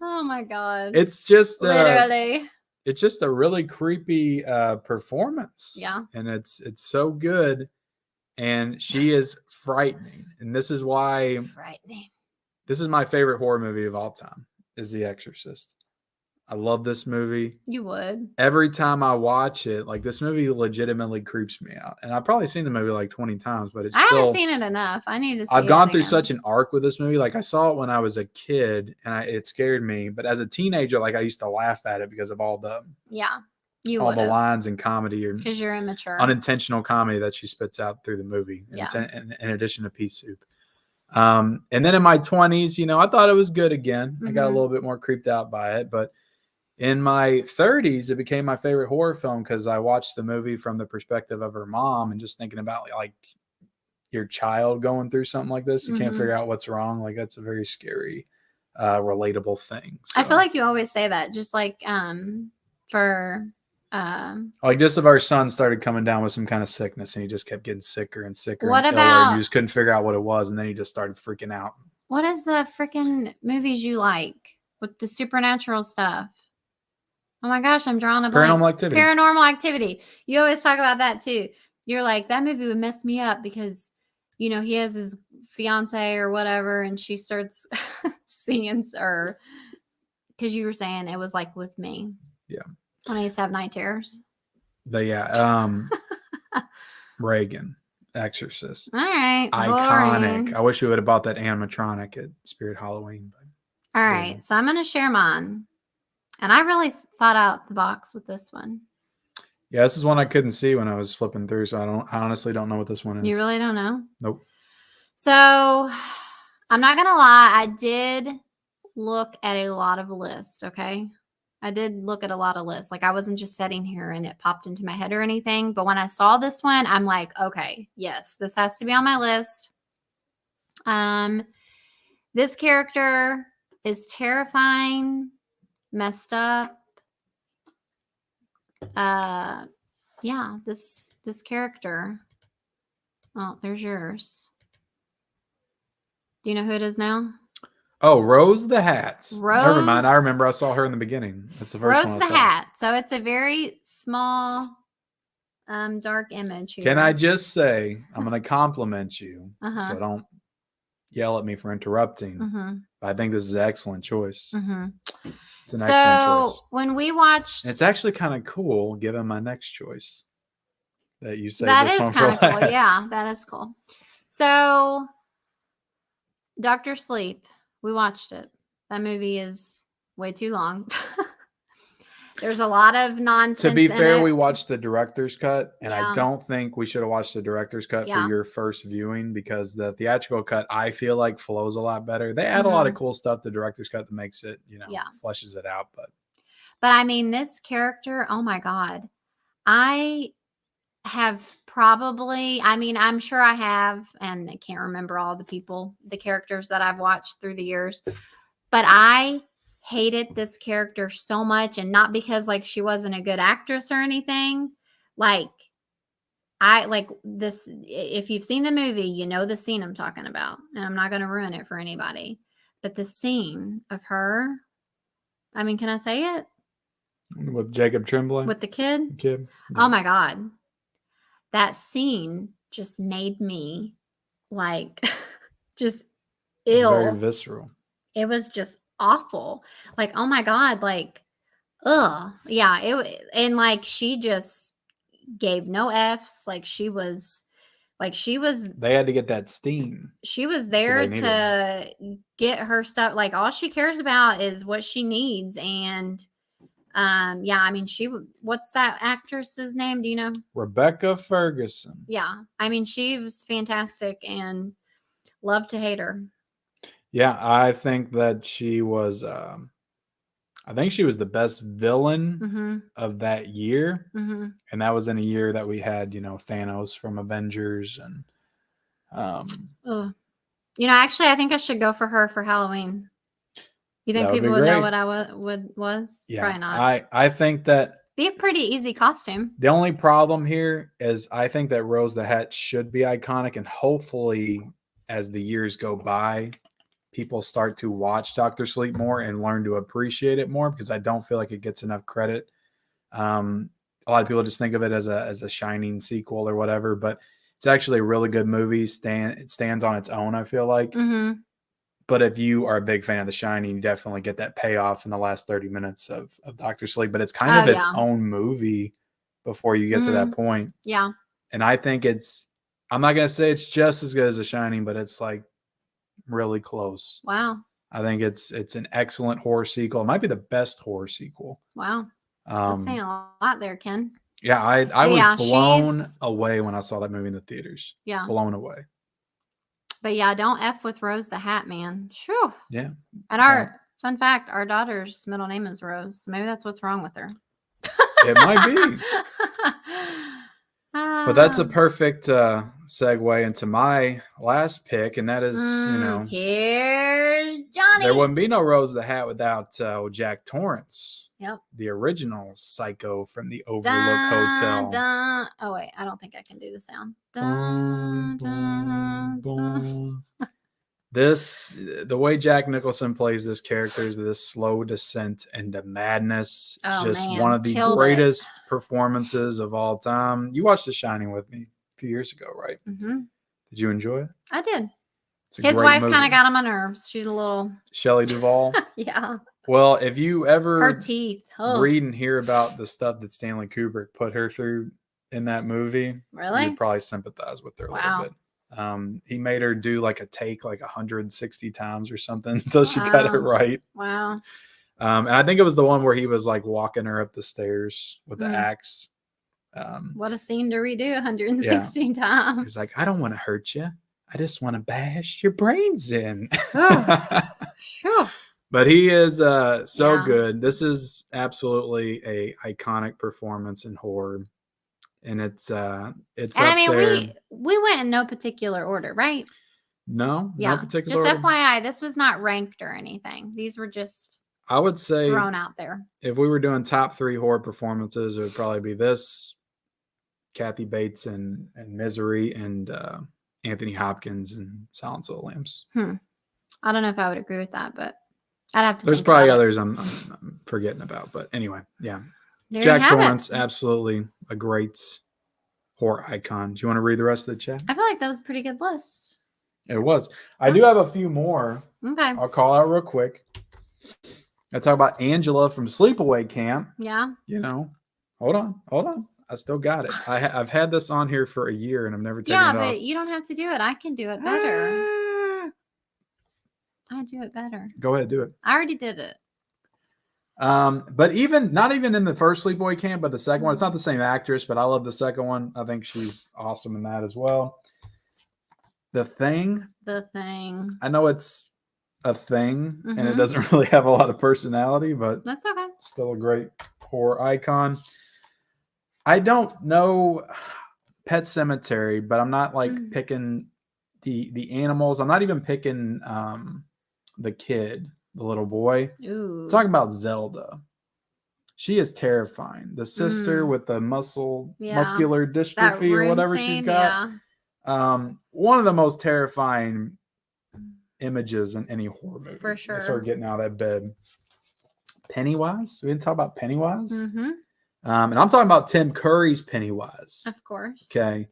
B: Oh my God.
A: It's just
B: literally.
A: It's just a really creepy performance.
B: Yeah.
A: And it's so good. And she is frightening. And this is why this is my favorite horror movie of all time, is The Exorcist. I love this movie.
B: You would.
A: Every time I watch it, like, this movie legitimately creeps me out. And I've probably seen the movie like 20 times, but I haven't
B: seen it enough. I need to see
A: I've gone through such an arc with this movie. Like, I saw it when I was a kid and it scared me. But as a teenager, like, I used to laugh at it because of all the the lines and comedy, or
B: because you're immature,
A: unintentional comedy that she spits out through the movie. In addition to pea soup. And then in my 20s, I thought it was good again. I got a little bit more creeped out by it, but in my 30s, it became my favorite horror film because I watched the movie from the perspective of her mom, and just thinking about like your child going through something like this, you can't figure out what's wrong. Like, that's a very scary, relatable thing. So,
B: I feel like you always say that, just like for
A: like, just if our son started coming down with some kind of sickness and he just kept getting sicker and sicker,
B: what
A: and
B: about
A: you just couldn't figure out what it was, and then he just started freaking out.
B: What is the freaking movies you like with the supernatural stuff? Oh my gosh, I'm drawing a blank. Paranormal Activity. You always talk about that too. You're like, that movie would mess me up because, he has his fiance or whatever, and she starts seeing her. Because you were saying it was like with me.
A: Yeah.
B: When I used to have night terrors.
A: But yeah, Reagan, Exorcist.
B: All right.
A: Iconic.
B: Boring.
A: I wish we would have bought that animatronic at Spirit Halloween. But
B: all right. So I'm going to share mine. And I really thought out the box with this one.
A: Yeah, this is one I couldn't see when I was flipping through, so I honestly don't know what this one is.
B: You really don't know?
A: Nope.
B: So I'm not going to lie. I did look at a lot of lists, okay? I did look at a lot of lists. Like, I wasn't just sitting here and it popped into my head or anything. But when I saw this one, I'm like, okay, yes, this has to be on my list. This character is terrifying, messed up. Yeah, this character. Oh, there's yours. Do you know who it is now?
A: Oh, Rose the Hat. Never mind. I remember I saw her in the beginning. That's the first one I saw.
B: Rose the Hat. So it's a very small, dark image here.
A: Can I just say, I'm going to compliment you, so don't yell at me for interrupting. But I think this is an excellent choice. It's an excellent choice.
B: When we watched...
A: It's actually kind of cool, given my next choice, that you say
B: that
A: this
B: is
A: one
B: kind
A: for
B: of cool.
A: last.
B: Yeah, that is cool. So, Dr. Sleep, we watched it. That movie is way too long. There's a lot of nonsense.
A: To be fair, we watched the director's cut, and I don't think we should have watched the director's cut for your first viewing, because the theatrical cut, I feel like, flows a lot better. They add a lot of cool stuff, the director's cut, that makes it, fleshes it out. But
B: I mean, this character, oh my God. I have probably, I'm sure I have, and I can't remember all the characters that I've watched through the years, but I hated this character so much, and not because like she wasn't a good actress or anything. Like, I like this, if you've seen the movie, you know the scene I'm talking about, and I'm not going to ruin it for anybody, but the scene of her I mean, can I say it?
A: With Jacob Tremblay?
B: With the kid?
A: Kid?
B: Oh my God. That scene just made me like just
A: It's very
B: ill.
A: visceral.
B: It was just awful. Like, oh my God, like, ugh. Yeah, and like she just gave no F's. Like she was
A: They had to get that steam.
B: there
A: needed.
B: to get her stuff. Like all she cares about is what she needs. And yeah, I mean, what's that actress's name? Do you know?
A: Rebecca Ferguson.
B: Yeah. I mean, she was fantastic and love to hate her.
A: Yeah, I think that she was the best villain of that year. And that was in a year that we had, Thanos from Avengers and
B: actually I think I should go for her for Halloween. You think people would know what I was?
A: Yeah,
B: probably not.
A: I think that
B: be a pretty easy costume.
A: The only problem here is I think that Rose the Hat should be iconic, and hopefully as the years go by, people start to watch Dr. Sleep more and learn to appreciate it more, because I don't feel like it gets enough credit. A lot of people just think of it as a Shining sequel or whatever, but it's actually a really good movie. It stands on its own, I feel like. But if you are a big fan of The Shining, you definitely get that payoff in the last 30 minutes of Dr. Sleep. But it's kind of its own movie before you get to that point.
B: Yeah.
A: And I think I'm not going to say it's just as good as The Shining, but it's like really close.
B: Wow.
A: I think it's an excellent horror sequel. It might be the best horror sequel.
B: Wow. That's saying a lot there, Ken.
A: Yeah, I was blown away when I saw that movie in the theaters.
B: Yeah.
A: Blown away.
B: But yeah, don't F with Rose the Hat, man. Whew.
A: Yeah.
B: And fun fact, our daughter's middle name is Rose. So maybe that's what's wrong with her.
A: It might be. But that's a perfect segue into my last pick, and that is,
B: here's Johnny.
A: There wouldn't be no Rose the Hat without Jack Torrance.
B: Yep.
A: The original psycho from the Overlook Hotel.
B: Dun. Oh, wait. I don't think I can do the sound.
A: Dun, dun, dun. The way Jack Nicholson plays this character is this slow descent into madness. It's just one of the greatest performances of all time. You watched The Shining with me a few years ago, right?
B: Mm-hmm.
A: Did you enjoy it?
B: I did. His wife kind of got on my nerves. She's a little...
A: Shelley Duvall?
B: Yeah.
A: Well, if you ever
B: her teeth
A: read and hear about the stuff that Stanley Kubrick put her through in that movie,
B: really,
A: you'd probably sympathize with her a little bit. He made her do like a take like 160 times or something until she got it right.
B: Wow.
A: And I think it was the one where he was like walking her up the stairs with the axe.
B: What a scene to redo 160 times.
A: He's like, I don't want to hurt you. I just want to bash your brains in. But he is so good. This is absolutely a iconic performance in horror, and it's. And
B: I mean, we went in no particular order, right?
A: No, no particular
B: just
A: order.
B: FYI, this was not ranked or anything. These were just,
A: I would say,
B: thrown out there.
A: If we were doing top 3 horror performances, it would probably be this, Kathy Bates and Misery, and Anthony Hopkins and Silence of the Lambs.
B: I don't know if I would agree with that, but I'd have to.
A: There's probably others I'm forgetting about, but anyway, yeah. Jack Torrance, absolutely a great horror icon. Do you want to read the rest of the chat?
B: I feel like that was a pretty good list.
A: It was. I do have a few more.
B: Okay.
A: I'll call out real quick. I talk about Angela from Sleepaway Camp.
B: Yeah.
A: Hold on. I still got it. I've had this on here for a year and I've never taken it off.
B: Yeah, but you don't have to do it. I can do it better. I do it better.
A: Go ahead, do it.
B: I already did it.
A: But not even in the first Sleepaway Camp, but the second one, it's not the same actress, but I love the second one. I think she's awesome in that as well. The Thing. I know it's a thing and it doesn't really have a lot of personality, but
B: that's okay.
A: It's still a great horror icon. I don't know Pet Cemetery, but I'm not like picking the animals. I'm not even picking the kid, the little boy.
B: Ooh.
A: I'm talking about Zelda. She is terrifying. The sister with the muscular dystrophy or whatever she's got. Yeah. One of the most terrifying images in any horror movie.
B: For sure.
A: Her getting out of that bed. Pennywise. We didn't talk about Pennywise.
B: Mm-hmm.
A: And I'm talking about Tim Curry's Pennywise.
B: Of course.
A: Okay.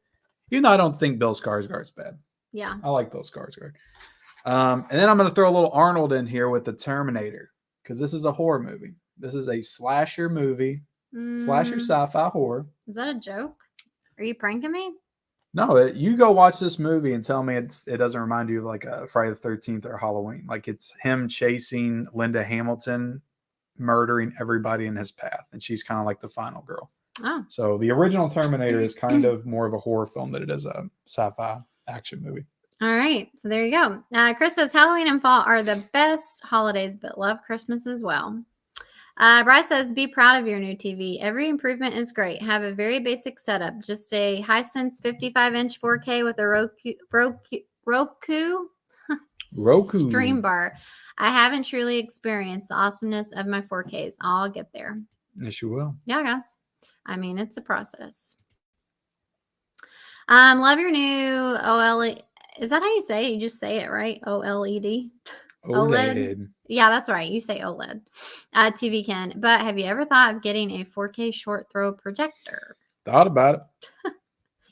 A: Even though I don't think Bill Skarsgård's bad.
B: Yeah.
A: I like Bill Skarsgård. And then I'm going to throw a little Arnold in here with the Terminator, because this is a horror movie. This is a slasher movie, slasher sci-fi horror.
B: Is that a joke? Are you pranking me?
A: No, you go watch this movie and tell me it doesn't remind you of like a Friday the 13th or Halloween. Like it's him chasing Linda Hamilton, murdering everybody in his path, and she's kind of like the final girl.
B: Oh.
A: So the original Terminator is kind of more of a horror film than it is a sci-fi action movie.
B: All right. So there you go. Chris says Halloween and fall are the best holidays, but love Christmas as well. Bryce says, be proud of your new TV. Every improvement is great. Have a very basic setup. Just a Hisense 55-inch 4K with a Roku stream bar. I haven't truly experienced the awesomeness of my 4Ks. I'll get there.
A: Yes, you will.
B: Yeah, guys. I mean, it's a process. Love your new OLED. Is that how you say it? You just say it, right? OLED? OLED. Yeah, that's right. You say OLED. TV can. But have you ever thought of getting a 4K short throw projector?
A: Thought about it.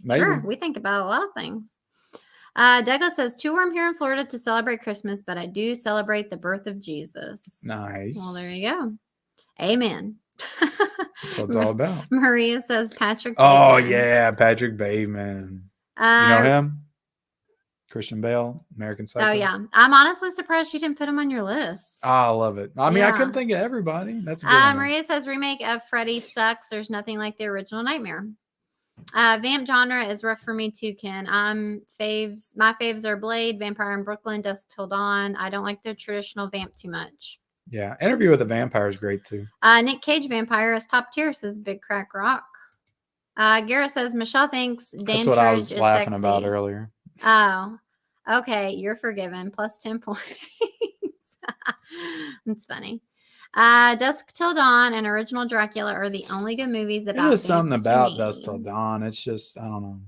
A: Maybe.
B: Sure. We think about a lot of things. Douglas says, too warm here in Florida to celebrate Christmas, but I do celebrate the birth of Jesus.
A: Nice.
B: Well, there you go. Amen.
A: That's what it's all about.
B: Maria says Patrick
A: Oh,
B: Bateman.
A: yeah. Patrick Bateman. You know him? Christian Bale, American Psycho.
B: Oh, yeah. I'm honestly surprised you didn't put him on your list.
A: Oh, I love it. I mean, I couldn't think of everybody. That's a good one.
B: Maria says remake of Freddy sucks. There's nothing like the original Nightmare. Vamp genre is rough for me too, Ken. My faves are Blade, Vampire in Brooklyn, Dusk Till Dawn. I don't like the traditional vamp too much.
A: Yeah, Interview with a Vampire is great too.
B: Nick Cage Vampire is top tier, says Big Crack Rock. Garrett says Michelle thinks Dan
A: That's what I was
B: is
A: laughing
B: sexy.
A: about earlier.
B: Oh, okay. You're forgiven. Plus 10 points. That's funny. Dusk Till Dawn and Original Dracula are the only good movies about
A: There's something
B: vamps to
A: about
B: me.
A: Dusk Till Dawn. It's just, I don't know.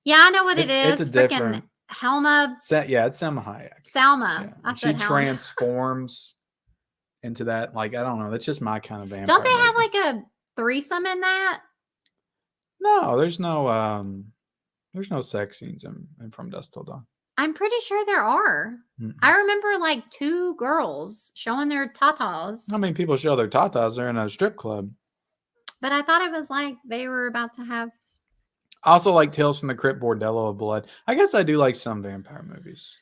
B: Yeah, I know what it is.
A: It's a
B: freaking
A: different.
B: Helma.
A: Yeah, it's Selma Hayek.
B: Salma.
A: Yeah.
B: I
A: She
B: said Helma.
A: transforms into that. Like, I don't know. That's just my kind of vampire.
B: Don't they have
A: movie.
B: like a threesome in that?
A: No, there's no sex scenes in From Dusk Till Dawn.
B: I'm pretty sure there are.
A: Mm-mm.
B: I remember like 2 girls showing their tatas.
A: I mean, people show their tatas. They're in a strip club.
B: But I thought it was like they were about to have.
A: I also like Tales from the Crypt, Bordello of Blood. I guess I do like some vampire movies.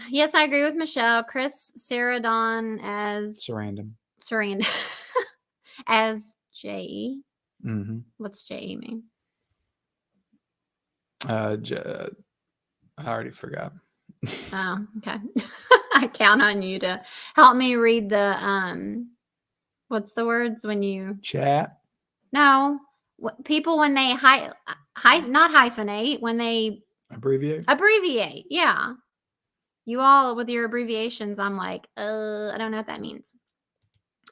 B: Yes, I agree with Michelle. Chris Sarandon as
A: Sarandon.
B: as J.E.
A: Mm-hmm.
B: What's J.E. mean?
A: I already forgot.
B: Oh, okay. I count on you to help me read the what's the words when you
A: Chat.
B: No, people when they not hyphenate, when they abbreviate. Yeah. You all with your abbreviations, I'm like, I don't know what that means.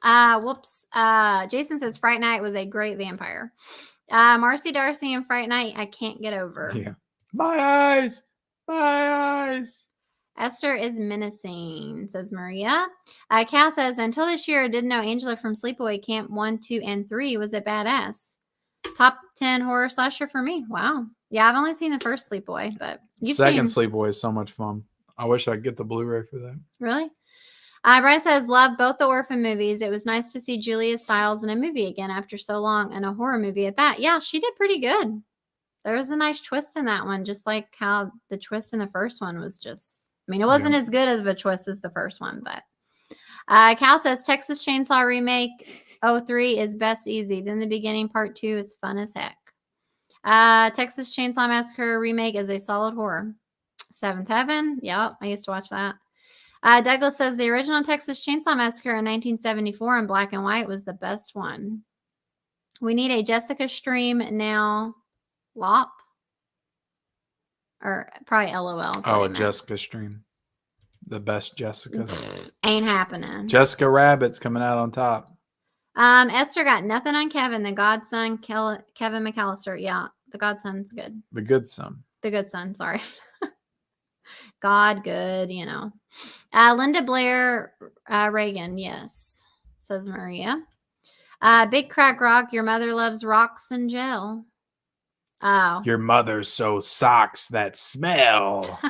B: Whoops. Jason says Fright Night was a great vampire. Marcy Darcy and Fright Night, I can't get over.
A: Yeah. My eyes.
B: Esther is menacing, says Maria. Cal says, until this year, I didn't know Angela from Sleepaway Camp 1, 2, and 3 was a badass. Top 10 horror slasher for me. Wow. Yeah, I've only seen the first Sleepaway, but you've
A: Second
B: seen.
A: Sleepaway is so much fun. I wish I could get the Blu-ray for that.
B: Really? Bryce says, love both the orphan movies. It was nice to see Julia Stiles in a movie again after so long, and a horror movie at that. Yeah, she did pretty good. There was a nice twist in that one, just like how the twist in the first one was just, I mean, it wasn't as good as of a twist as the first one, but Cal says Texas Chainsaw Remake 03 is best easy. Then the beginning part 2 is fun as heck. Texas Chainsaw Massacre Remake is a solid horror. Seventh Heaven. Yep, I used to watch that. Douglas says the original Texas Chainsaw Massacre in 1974 in black and white was the best one. We need a Jessica stream now. Lop. Or probably LOL.
A: Oh, a Jessica stream. The best Jessica.
B: Ain't happening.
A: Jessica Rabbit's coming out on top.
B: Esther got nothing on Kevin, the godson, Kevin McAllister. Yeah, the godson's good.
A: The good son.
B: The good son, sorry. God, good, Linda Blair, Reagan, yes, says Maria. Big Crack Rock, your mother loves rocks and gel. Oh.
A: Your mother sews socks that smell.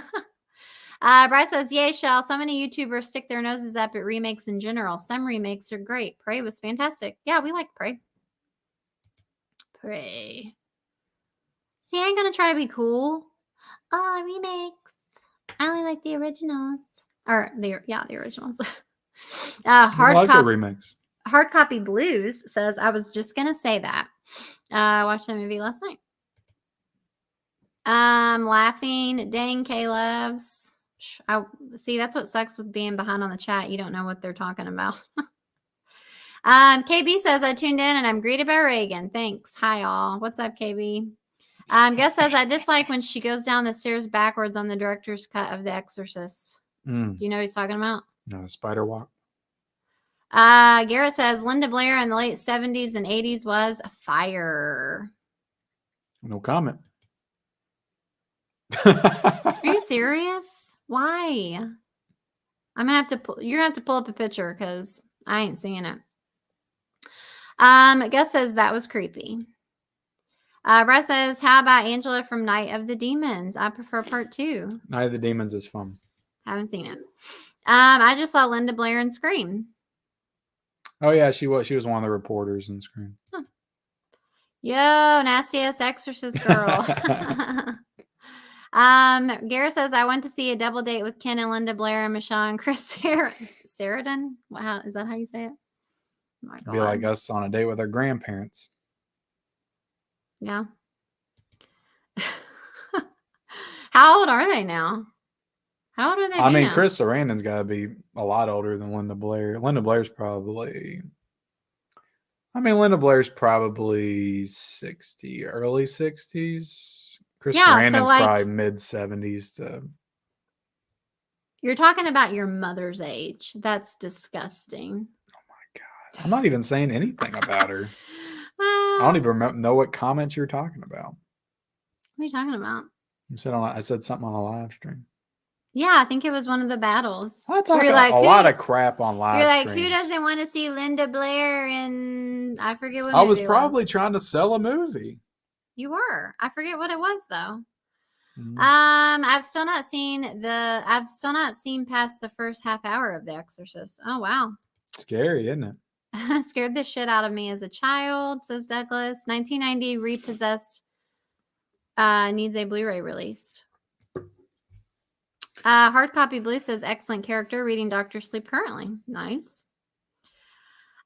B: Bryce says, yay, Shell. So many YouTubers stick their noses up at remakes in general. Some remakes are great. Prey was fantastic. Yeah, we like Prey. Prey. See, I ain't going to try to be cool. Oh, remakes. I only like the originals. Or, the originals.
A: Remakes.
B: Hard Copy Blues says, I was just going to say that. I watched that movie last night. Laughing. Dang, Caleb's. See, that's what sucks with being behind on the chat. You don't know what they're talking about. KB says, I tuned in and I'm greeted by Reagan. Thanks. Hi, all. What's up, KB? Gus says, I dislike when she goes down the stairs backwards on the director's cut of The Exorcist. Do you know what he's talking about?
A: No, spider walk.
B: Garrett says, Linda Blair in the late 70s and 80s was fire.
A: No comment.
B: Are you serious? Why? I'm gonna have to you're gonna have to pull up a picture because I ain't seeing it. Gus says that was creepy. Bryce says, how about Angela from Night of the Demons? I prefer part 2.
A: Night of the Demons is fun.
B: Haven't seen it. I just saw Linda Blair in Scream.
A: Oh yeah, she was one of the reporters in Scream.
B: Huh. Yo, nasty ass Exorcist girl. Garrett says, I went to see a double date with Ken and Linda Blair and Michelle and Chris Sheridan. Wow, is that how you say it? Oh my God.
A: Be like us on a date with our grandparents.
B: Yeah. How old are they now? How old are they?
A: I mean, Chris Sarandon's got to be a lot older than Linda Blair. Linda Blair's probably 60, early 60s. Chris Sarandon's probably mid 70s to.
B: You're talking about your mother's age. That's disgusting.
A: Oh my God. I'm not even saying anything about her. I don't even know what comments you're talking about.
B: What are you talking about?
A: I said something on a live stream.
B: Yeah, I think it was one of the battles.
A: I talk a lot of crap on live streams.
B: You're like, who doesn't want to see Linda Blair and I forget what
A: I was probably trying to sell a movie.
B: You were. I forget what it was though.
A: Mm-hmm.
B: I've still not seen past the first half hour of The Exorcist. Oh wow.
A: Scary, isn't it?
B: Scared the shit out of me as a child, says Douglas. 1990 Repossessed needs a Blu-ray released. Hard Copy Blue says excellent character, reading Dr. Sleep currently. Nice.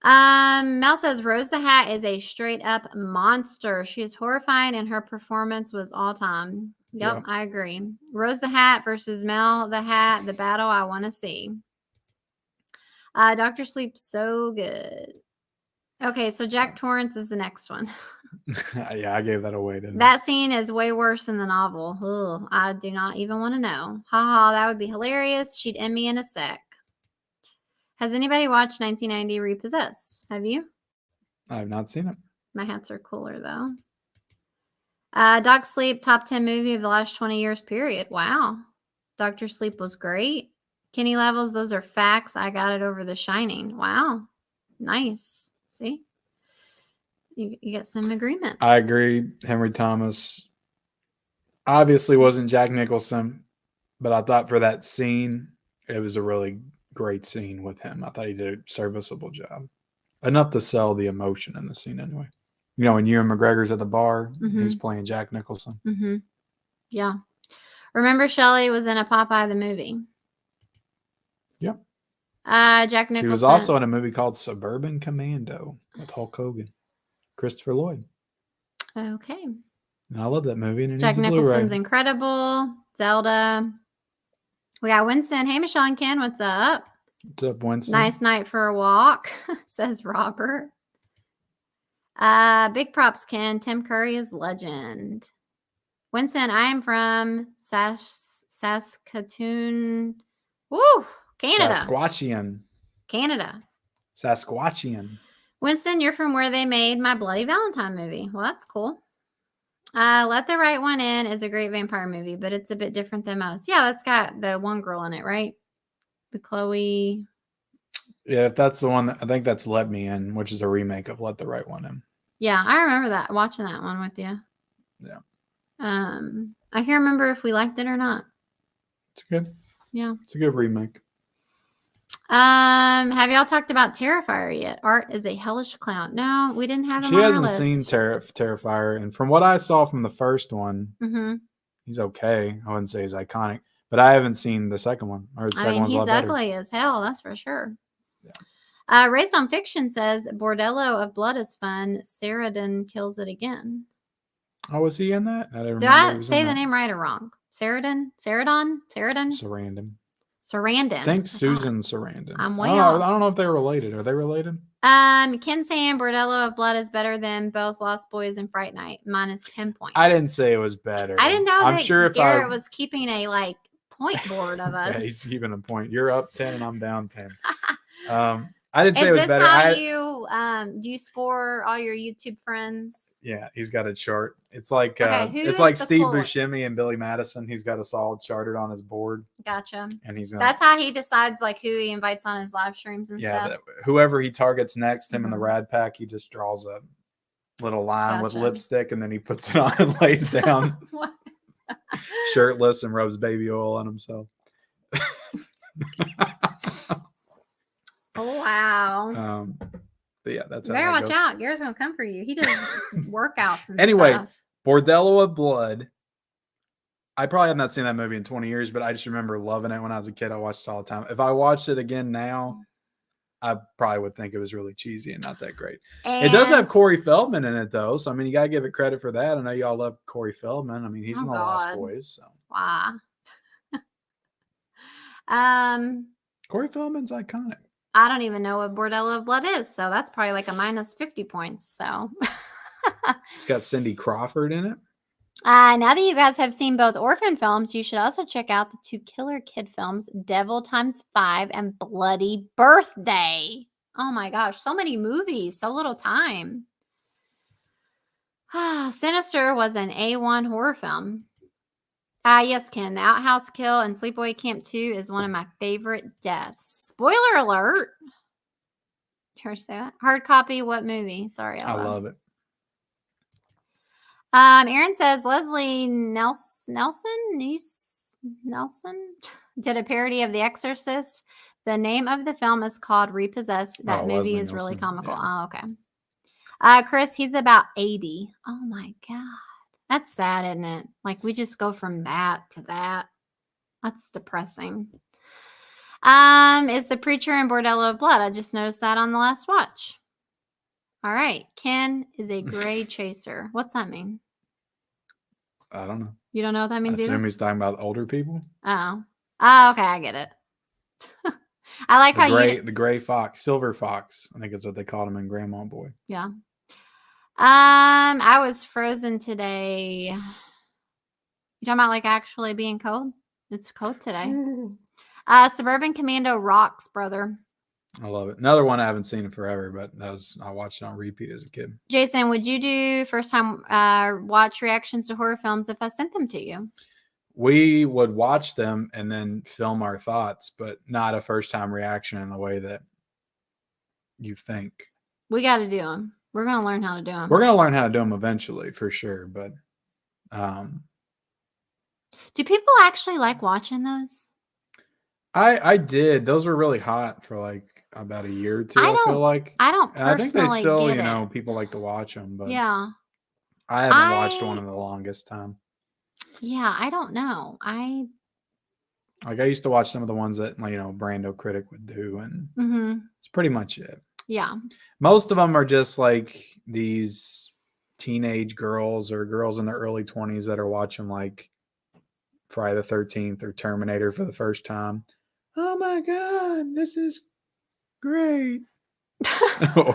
B: Mel says Rose the Hat is a straight up monster. She is horrifying and her performance was all time. Yep, I agree. Rose the Hat versus Mel the Hat, the battle I want to see. Dr. Sleep, so good. Okay, so Jack Torrance is the next one.
A: Yeah, I gave that away, didn't I?
B: That scene is way worse than the novel. Ugh, I do not even want to know. Haha, that would be hilarious. She'd end me in a sec. Has anybody watched 1990 Repossessed? Have you?
A: I have not seen it.
B: My hats are cooler, though. Dog Sleep, top 10 movie of the last 20 years, period. Wow. Dr. Sleep was great. Kenny Levels, those are facts. I got it over The Shining. Wow. Nice. See? You get some agreement.
A: I agree. Henry Thomas obviously wasn't Jack Nicholson, but I thought for that scene, it was a really great scene with him. I thought he did a serviceable job. Enough to sell the emotion in the scene anyway. You know, when Ewan McGregor's at the bar, he's playing Jack Nicholson.
B: Mm-hmm. Yeah. Remember Shelley was in a Popeye the movie.
A: Yep.
B: Jack Nicholson.
A: She was also in a movie called Suburban Commando with Hulk Hogan. Christopher Lloyd.
B: Okay.
A: And I love that movie. And
B: Jack Nicholson's incredible. Zelda. We got Winston. Hey, Michelle and Ken, what's up?
A: What's up, Winston?
B: Nice night for a walk, says Robert. Big props, Ken. Tim Curry is legend. Winston, I am from Saskatoon. Woo! Canada. Canada.
A: Sasquatchian.
B: Winston, you're from where they made My Bloody Valentine movie. Well, that's cool. Let the Right One In is a great vampire movie, but it's a bit different than most. Yeah, that's got the one girl in it, right? The Chloe.
A: Yeah, if that's the one, I think that's Let Me In, which is a remake of Let the Right One In.
B: Yeah, I remember that, watching that one with you.
A: Yeah.
B: I can't remember if we liked it or not.
A: It's good.
B: Yeah.
A: It's a good remake.
B: Have y'all talked about Terrifier yet? Art is a hellish clown. No, we didn't have him
A: She
B: on our
A: hasn't
B: list.
A: seen Terrifier, and from what I saw from the first one,
B: Mm-hmm.
A: he's okay. I wouldn't say he's iconic, but I haven't seen the second one. Or the second one's a lot
B: he's
A: better.
B: ugly as hell, that's for sure.
A: Yeah.
B: Raised on Fiction says Bordello of Blood is fun. Sheridan kills it again.
A: Oh, was he in that? I didn't
B: Did
A: remember.
B: I say the name right or wrong? Sheridan?
A: Sarandon.
B: Sarandon.
A: I think Susan Sarandon.
B: I'm way
A: off.
B: off.
A: I don't know if they're related. Are they related?
B: Ken saying Bordello of Blood is better than both Lost Boys and Fright Night, minus 10 points.
A: I didn't say it was better.
B: I didn't know
A: I'm
B: that
A: sure if
B: Garrett was keeping a point board of us.
A: Yeah, he's keeping a point. You're up 10 and I'm down 10. I didn't say it was better.
B: Do you score all your YouTube friends?
A: Yeah, he's got a chart. It's like
B: it's like
A: Steve Buscemi and Billy Madison. He's got us all charted on his board.
B: Gotcha.
A: And
B: that's how he decides like who he invites on his live streams and stuff.
A: Yeah, whoever he targets next, him in the Rad Pack, he just draws a little line with lipstick and then he puts it on and lays down shirtless and rubs baby oil on himself.
B: Oh wow.
A: But yeah, that's
B: you better watch out. Garrett's gonna come for you. He does workouts and
A: anyway,
B: stuff.
A: Bordello of Blood. I probably have not seen that movie in 20 years, but I just remember loving it when I was a kid. I watched it all the time. If I watched it again now, I probably would think it was really cheesy and not that great. It does have Corey Feldman in it, though. So, I mean, you got to give it credit for that. I know y'all love Corey Feldman. I mean, he's in the Lost Boys. So.
B: Wow.
A: Corey Feldman's iconic.
B: I don't even know what Bordello of Blood is. So, that's probably like a minus 50 points. So,
A: it's got Cindy Crawford in it.
B: Now that you guys have seen both orphan films, you should also check out the 2 killer kid films, Devil Times 5 and Bloody Birthday. Oh my gosh, so many movies, so little time. Sinister was an A1 horror film. Yes, Ken, The Outhouse Kill and Sleepaway Camp 2 is one of my favorite deaths. Spoiler alert. Did you say that? Hard copy, what movie? Sorry,
A: I love it.
B: Aaron says Leslie Nelson did a parody of The Exorcist. The name of the film is called Repossessed. That movie
A: Leslie
B: is
A: Nielsen,
B: really comical.
A: yeah.
B: Oh, okay. Chris, he's about 80. Oh my God. That's sad, isn't it? Like we just go from that to that. That's depressing. Is the preacher in Bordello of Blood? I just noticed that on the last watch. All right. Ken is a gray chaser. What's that mean?
A: I don't know.
B: You don't know what that means
A: I assume
B: either?
A: he's talking about older people.
B: Oh, okay. I get it. I like
A: the gray fox, silver fox. I think is what they called him in Grandma Boy.
B: Yeah. I was frozen today. You talking about like actually being cold? It's cold today. Suburban Commando rocks, brother.
A: I love it. Another one I haven't seen in forever, but I watched it on repeat as a kid.
B: Jason, would you do first time watch reactions to horror films if I sent them to you?
A: We would watch them and then film our thoughts, but not a first time reaction in the way that you think.
B: We got to do them. We're going to learn how to do them.
A: We're going to learn how to do them eventually for sure. But
B: do people actually like watching those?
A: I did. Those were really hot for like about a year or two. I feel like
B: I don't.
A: And I think they still, people like to watch them. But
B: yeah,
A: I haven't watched one in the longest time.
B: Yeah, I don't know.
A: I used to watch some of the ones that Brando Critic would do, and it's pretty much it.
B: Yeah,
A: most of them are just like these teenage girls or girls in their early 20s that are watching like Friday the 13th or Terminator for the first time. Oh my God, this is great.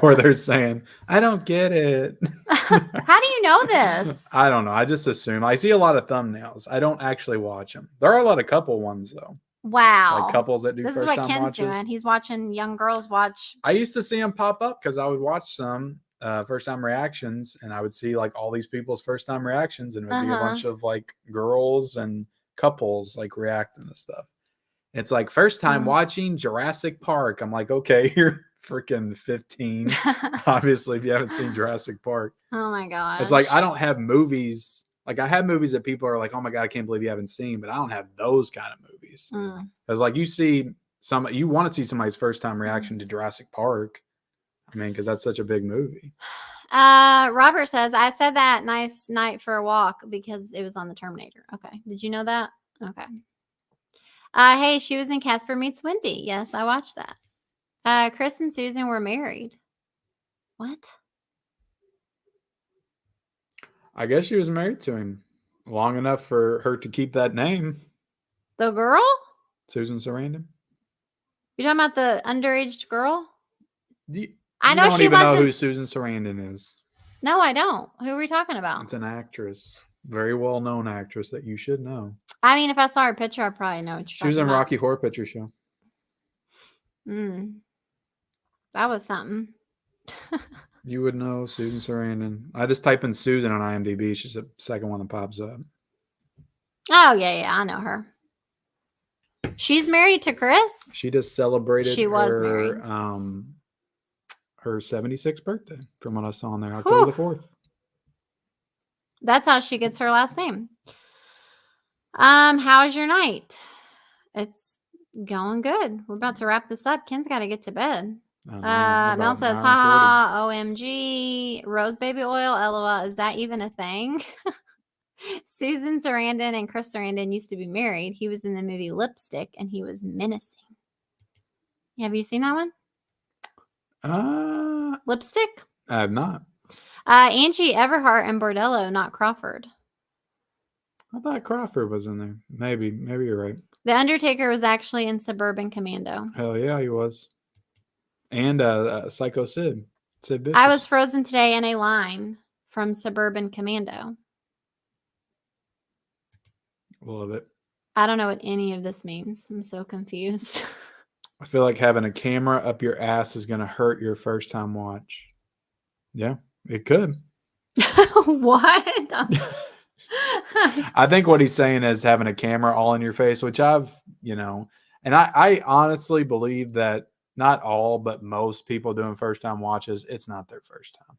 A: Or they're saying, I don't get it.
B: How do you know this?
A: I don't know. I just assume. I see a lot of thumbnails. I don't actually watch them. There are a lot of couple ones though.
B: Wow.
A: Like couples that do first time watches.
B: This is what Ken's doing. He's watching young girls watch.
A: I used to see them pop up because I would watch some first time reactions, and I would see like all these people's first time reactions, and it would be a
B: Uh-huh.
A: bunch of like girls and couples like reacting to stuff. It's like first time watching Jurassic Park. I'm like, okay, you're freaking 15. Obviously, if you haven't seen Jurassic Park.
B: Oh my gosh.
A: It's like I don't have movies. Like I have movies that people are like, oh my God, I can't believe you haven't seen, but I don't have those kind of movies. Because like you want to see somebody's first time reaction to Jurassic Park. I mean, because that's such a big movie.
B: Robert says, I said that nice night for a walk because it was on the Terminator. Okay. Did you know that? Okay. Hey, she was in Casper Meets Wendy. Yes, I watched that. Chris and Susan were married. What?
A: I guess she was married to him long enough for her to keep that name.
B: The girl?
A: Susan Sarandon.
B: You're talking about the underage girl?
A: I know she don't even know who Susan Sarandon is.
B: No, I don't. Who are we talking about?
A: It's an actress. Very well-known actress that you should know.
B: I mean, if I saw her picture, I'd probably know what you're talking about.
A: She was in Rocky Horror Picture Show.
B: That was something.
A: You would know Susan Sarandon. I just type in Susan on IMDb. She's the second one that pops up.
B: Oh, yeah, I know her. She's married to Chris?
A: She just celebrated
B: she was married.
A: Her 76th birthday, from what I saw on there, October the 4th.
B: That's how she gets her last name. How was your night? It's going good. We're about to wrap this up. Ken's got to get to bed. Mel says, haha, OMG, rose baby oil, LOL. Is that even a thing? Susan Sarandon and Chris Sarandon used to be married. He was in the movie Lipstick, and he was menacing. Have you seen that one? Lipstick?
A: I have not.
B: Angie Everhart and Bordello, not Crawford.
A: I thought Crawford was in there. Maybe you're right.
B: The Undertaker was actually in Suburban Commando.
A: Hell yeah, he was. And Psycho Sid. Sid Vicious.
B: I was frozen today in a line from Suburban Commando.
A: Love it.
B: I don't know what any of this means. I'm so confused.
A: I feel like having a camera up your ass is going to hurt your first time watch. Yeah, it could.
B: What?
A: I think what he's saying is having a camera all in your face, which I've, and I honestly believe that not all, but most people doing first time watches, it's not their first time.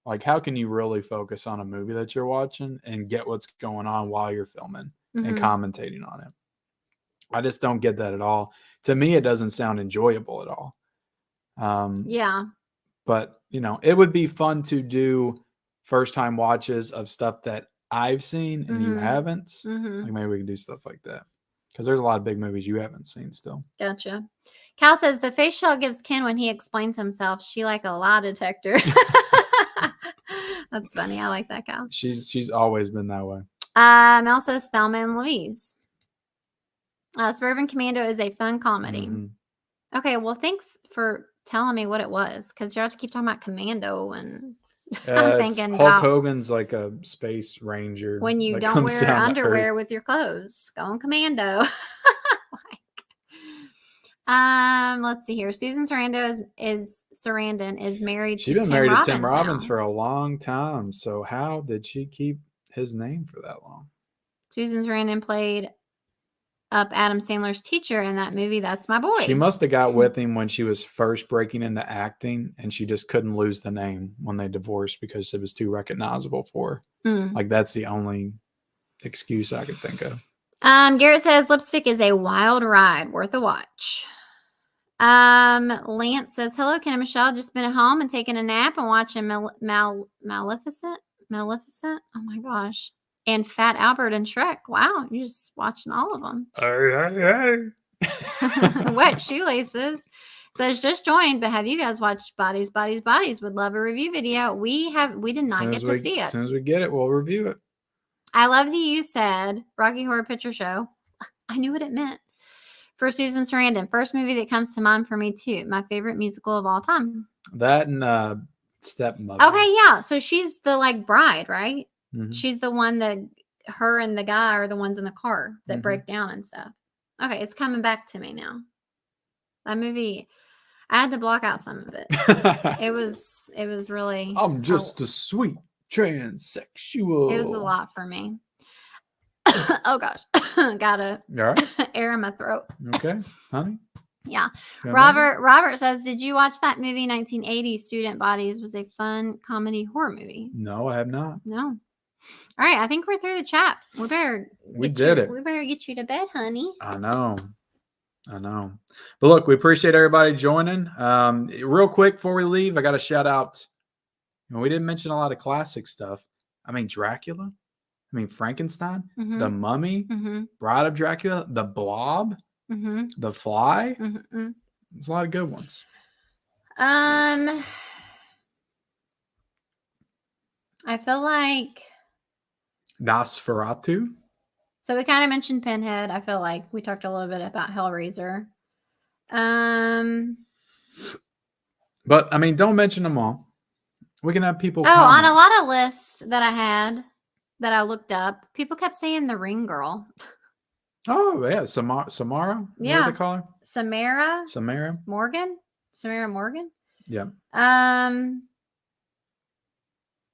A: Like, how can you really focus on a movie that you're watching and get what's going on while you're filming and commentating on it? I just don't get that at all. To me, it doesn't sound enjoyable at all.
B: Yeah.
A: But, it would be fun to do first time watches of stuff that I've seen and you haven't. Like maybe we can do stuff like that. Because there's a lot of big movies you haven't seen still.
B: Gotcha. Cal says the face shell gives Ken when he explains himself. She like a lie detector. That's funny. I like that, Cal.
A: She's always been that way.
B: Mel says Thelma and Louise. Suburban Commando is a fun comedy. Okay, well, thanks for telling me what it was, because you have to keep talking about Commando, and I'm thinking
A: Hulk Hogan's like a space ranger.
B: When you don't wear underwear with your clothes, going commando. Let's see here. Susan Sarandon is married.
A: She's been married to Tim Robbins for a long time. So how did she keep his name for that long?
B: Susan Sarandon played up Adam Sandler's teacher in that movie, That's My Boy.
A: She must have got with him when she was first breaking into acting, and she just couldn't lose the name when they divorced because it was too recognizable for her. Like, that's the only excuse I could think of.
B: Garrett says Lipstick is a wild ride, worth a watch. Lance says, hello, Ken and Michelle. Just been at home and taking a nap and watching Maleficent. Oh my gosh. And Fat Albert and Shrek. Wow, you're just watching all of them. Wet Shoelaces says just joined, but have you guys watched Bodies? Would love a review video. We did not get to see it.
A: As soon as we get it, we'll review it.
B: I love that you said Rocky Horror Picture Show. I knew what it meant. For Susan Sarandon, first movie that comes to mind for me too. My favorite musical of all time.
A: That and Stepmother.
B: Okay, yeah. So she's the bride, right? She's the one that her and the guy are the ones in the car that break down and stuff. Okay, it's coming back to me now. That movie, I had to block out some of it. It was really.
A: I'm just a sweet transsexual.
B: It was a lot for me. Oh gosh, got a
A: You all right?
B: air in my throat.
A: Okay, honey.
B: Yeah.
A: Feel better?
B: Robert says, did you watch that movie 1980 Student Bodies? Was a fun comedy horror movie.
A: No, I have not.
B: No. All right, I think we're through the chat. We better
A: did it.
B: We better get you to bed, honey.
A: I know. But look, we appreciate everybody joining. Real quick before we leave, I got to shout out. We didn't mention a lot of classic stuff. I mean, Dracula. I mean, Frankenstein.
B: Mm-hmm.
A: The Mummy.
B: Mm-hmm.
A: Bride of Dracula. The Blob.
B: Mm-hmm.
A: The Fly.
B: Mm-hmm.
A: There's a lot of good ones.
B: I feel like
A: Nosferatu.
B: So we kind of mentioned Pinhead. I feel like we talked a little bit about Hellraiser.
A: But I mean, don't mention them all. We can have people.
B: On a lot of lists that I had that I looked up, people kept saying the Ring Girl.
A: Oh yeah, Samara.
B: Yeah,
A: what do they call her?
B: Samara Morgan.
A: Yeah.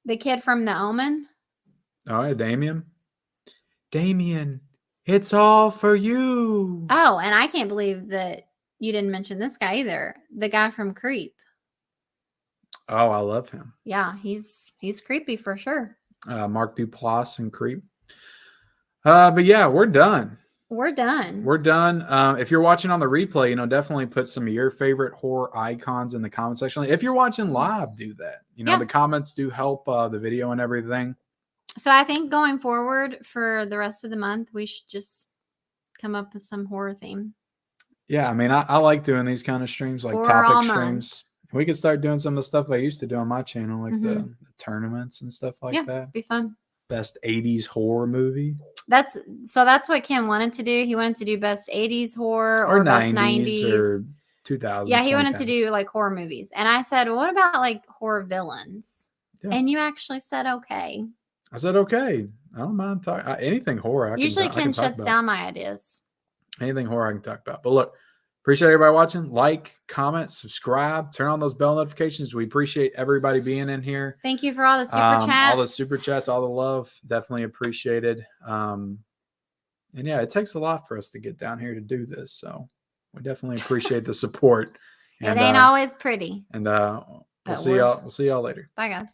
B: The kid from The Omen.
A: Oh yeah, Damien, it's all for you.
B: Oh, and I can't believe that you didn't mention this guy either. The guy from Creep.
A: Oh, I love him.
B: Yeah, he's creepy for sure.
A: Mark Duplass and Creep. But yeah, we're done.
B: We're done.
A: If you're watching on the replay, definitely put some of your favorite horror icons in the comment section. If you're watching live, do that. The comments do help the video and everything.
B: So I think going forward for the rest of the month, we should just come up with some horror theme.
A: Yeah, I mean, I like doing these kind of streams, like topic streams. We could start doing some of the stuff I used to do on my channel, like the tournaments and stuff like that.
B: It'd be fun.
A: Best 80s horror movie.
B: That's what Kim wanted to do. He wanted to do best 80s horror or best 90s
A: or 2000s.
B: Yeah, he wanted to do like horror movies. And I said, well, what about like horror villains? Yeah. And you actually said okay.
A: I said okay. I don't mind talking anything horror.
B: Usually Ken shuts down my ideas.
A: Anything horror I can talk about. But look, appreciate everybody watching. Like, comment, subscribe, turn on those bell notifications. We appreciate everybody being in here.
B: Thank you for all the super chats.
A: All the super chats, all the love. Definitely appreciated. And yeah, it takes a lot for us to get down here to do this. So we definitely appreciate the support.
B: And, it ain't always pretty.
A: And we'll see y'all later.
B: Bye guys.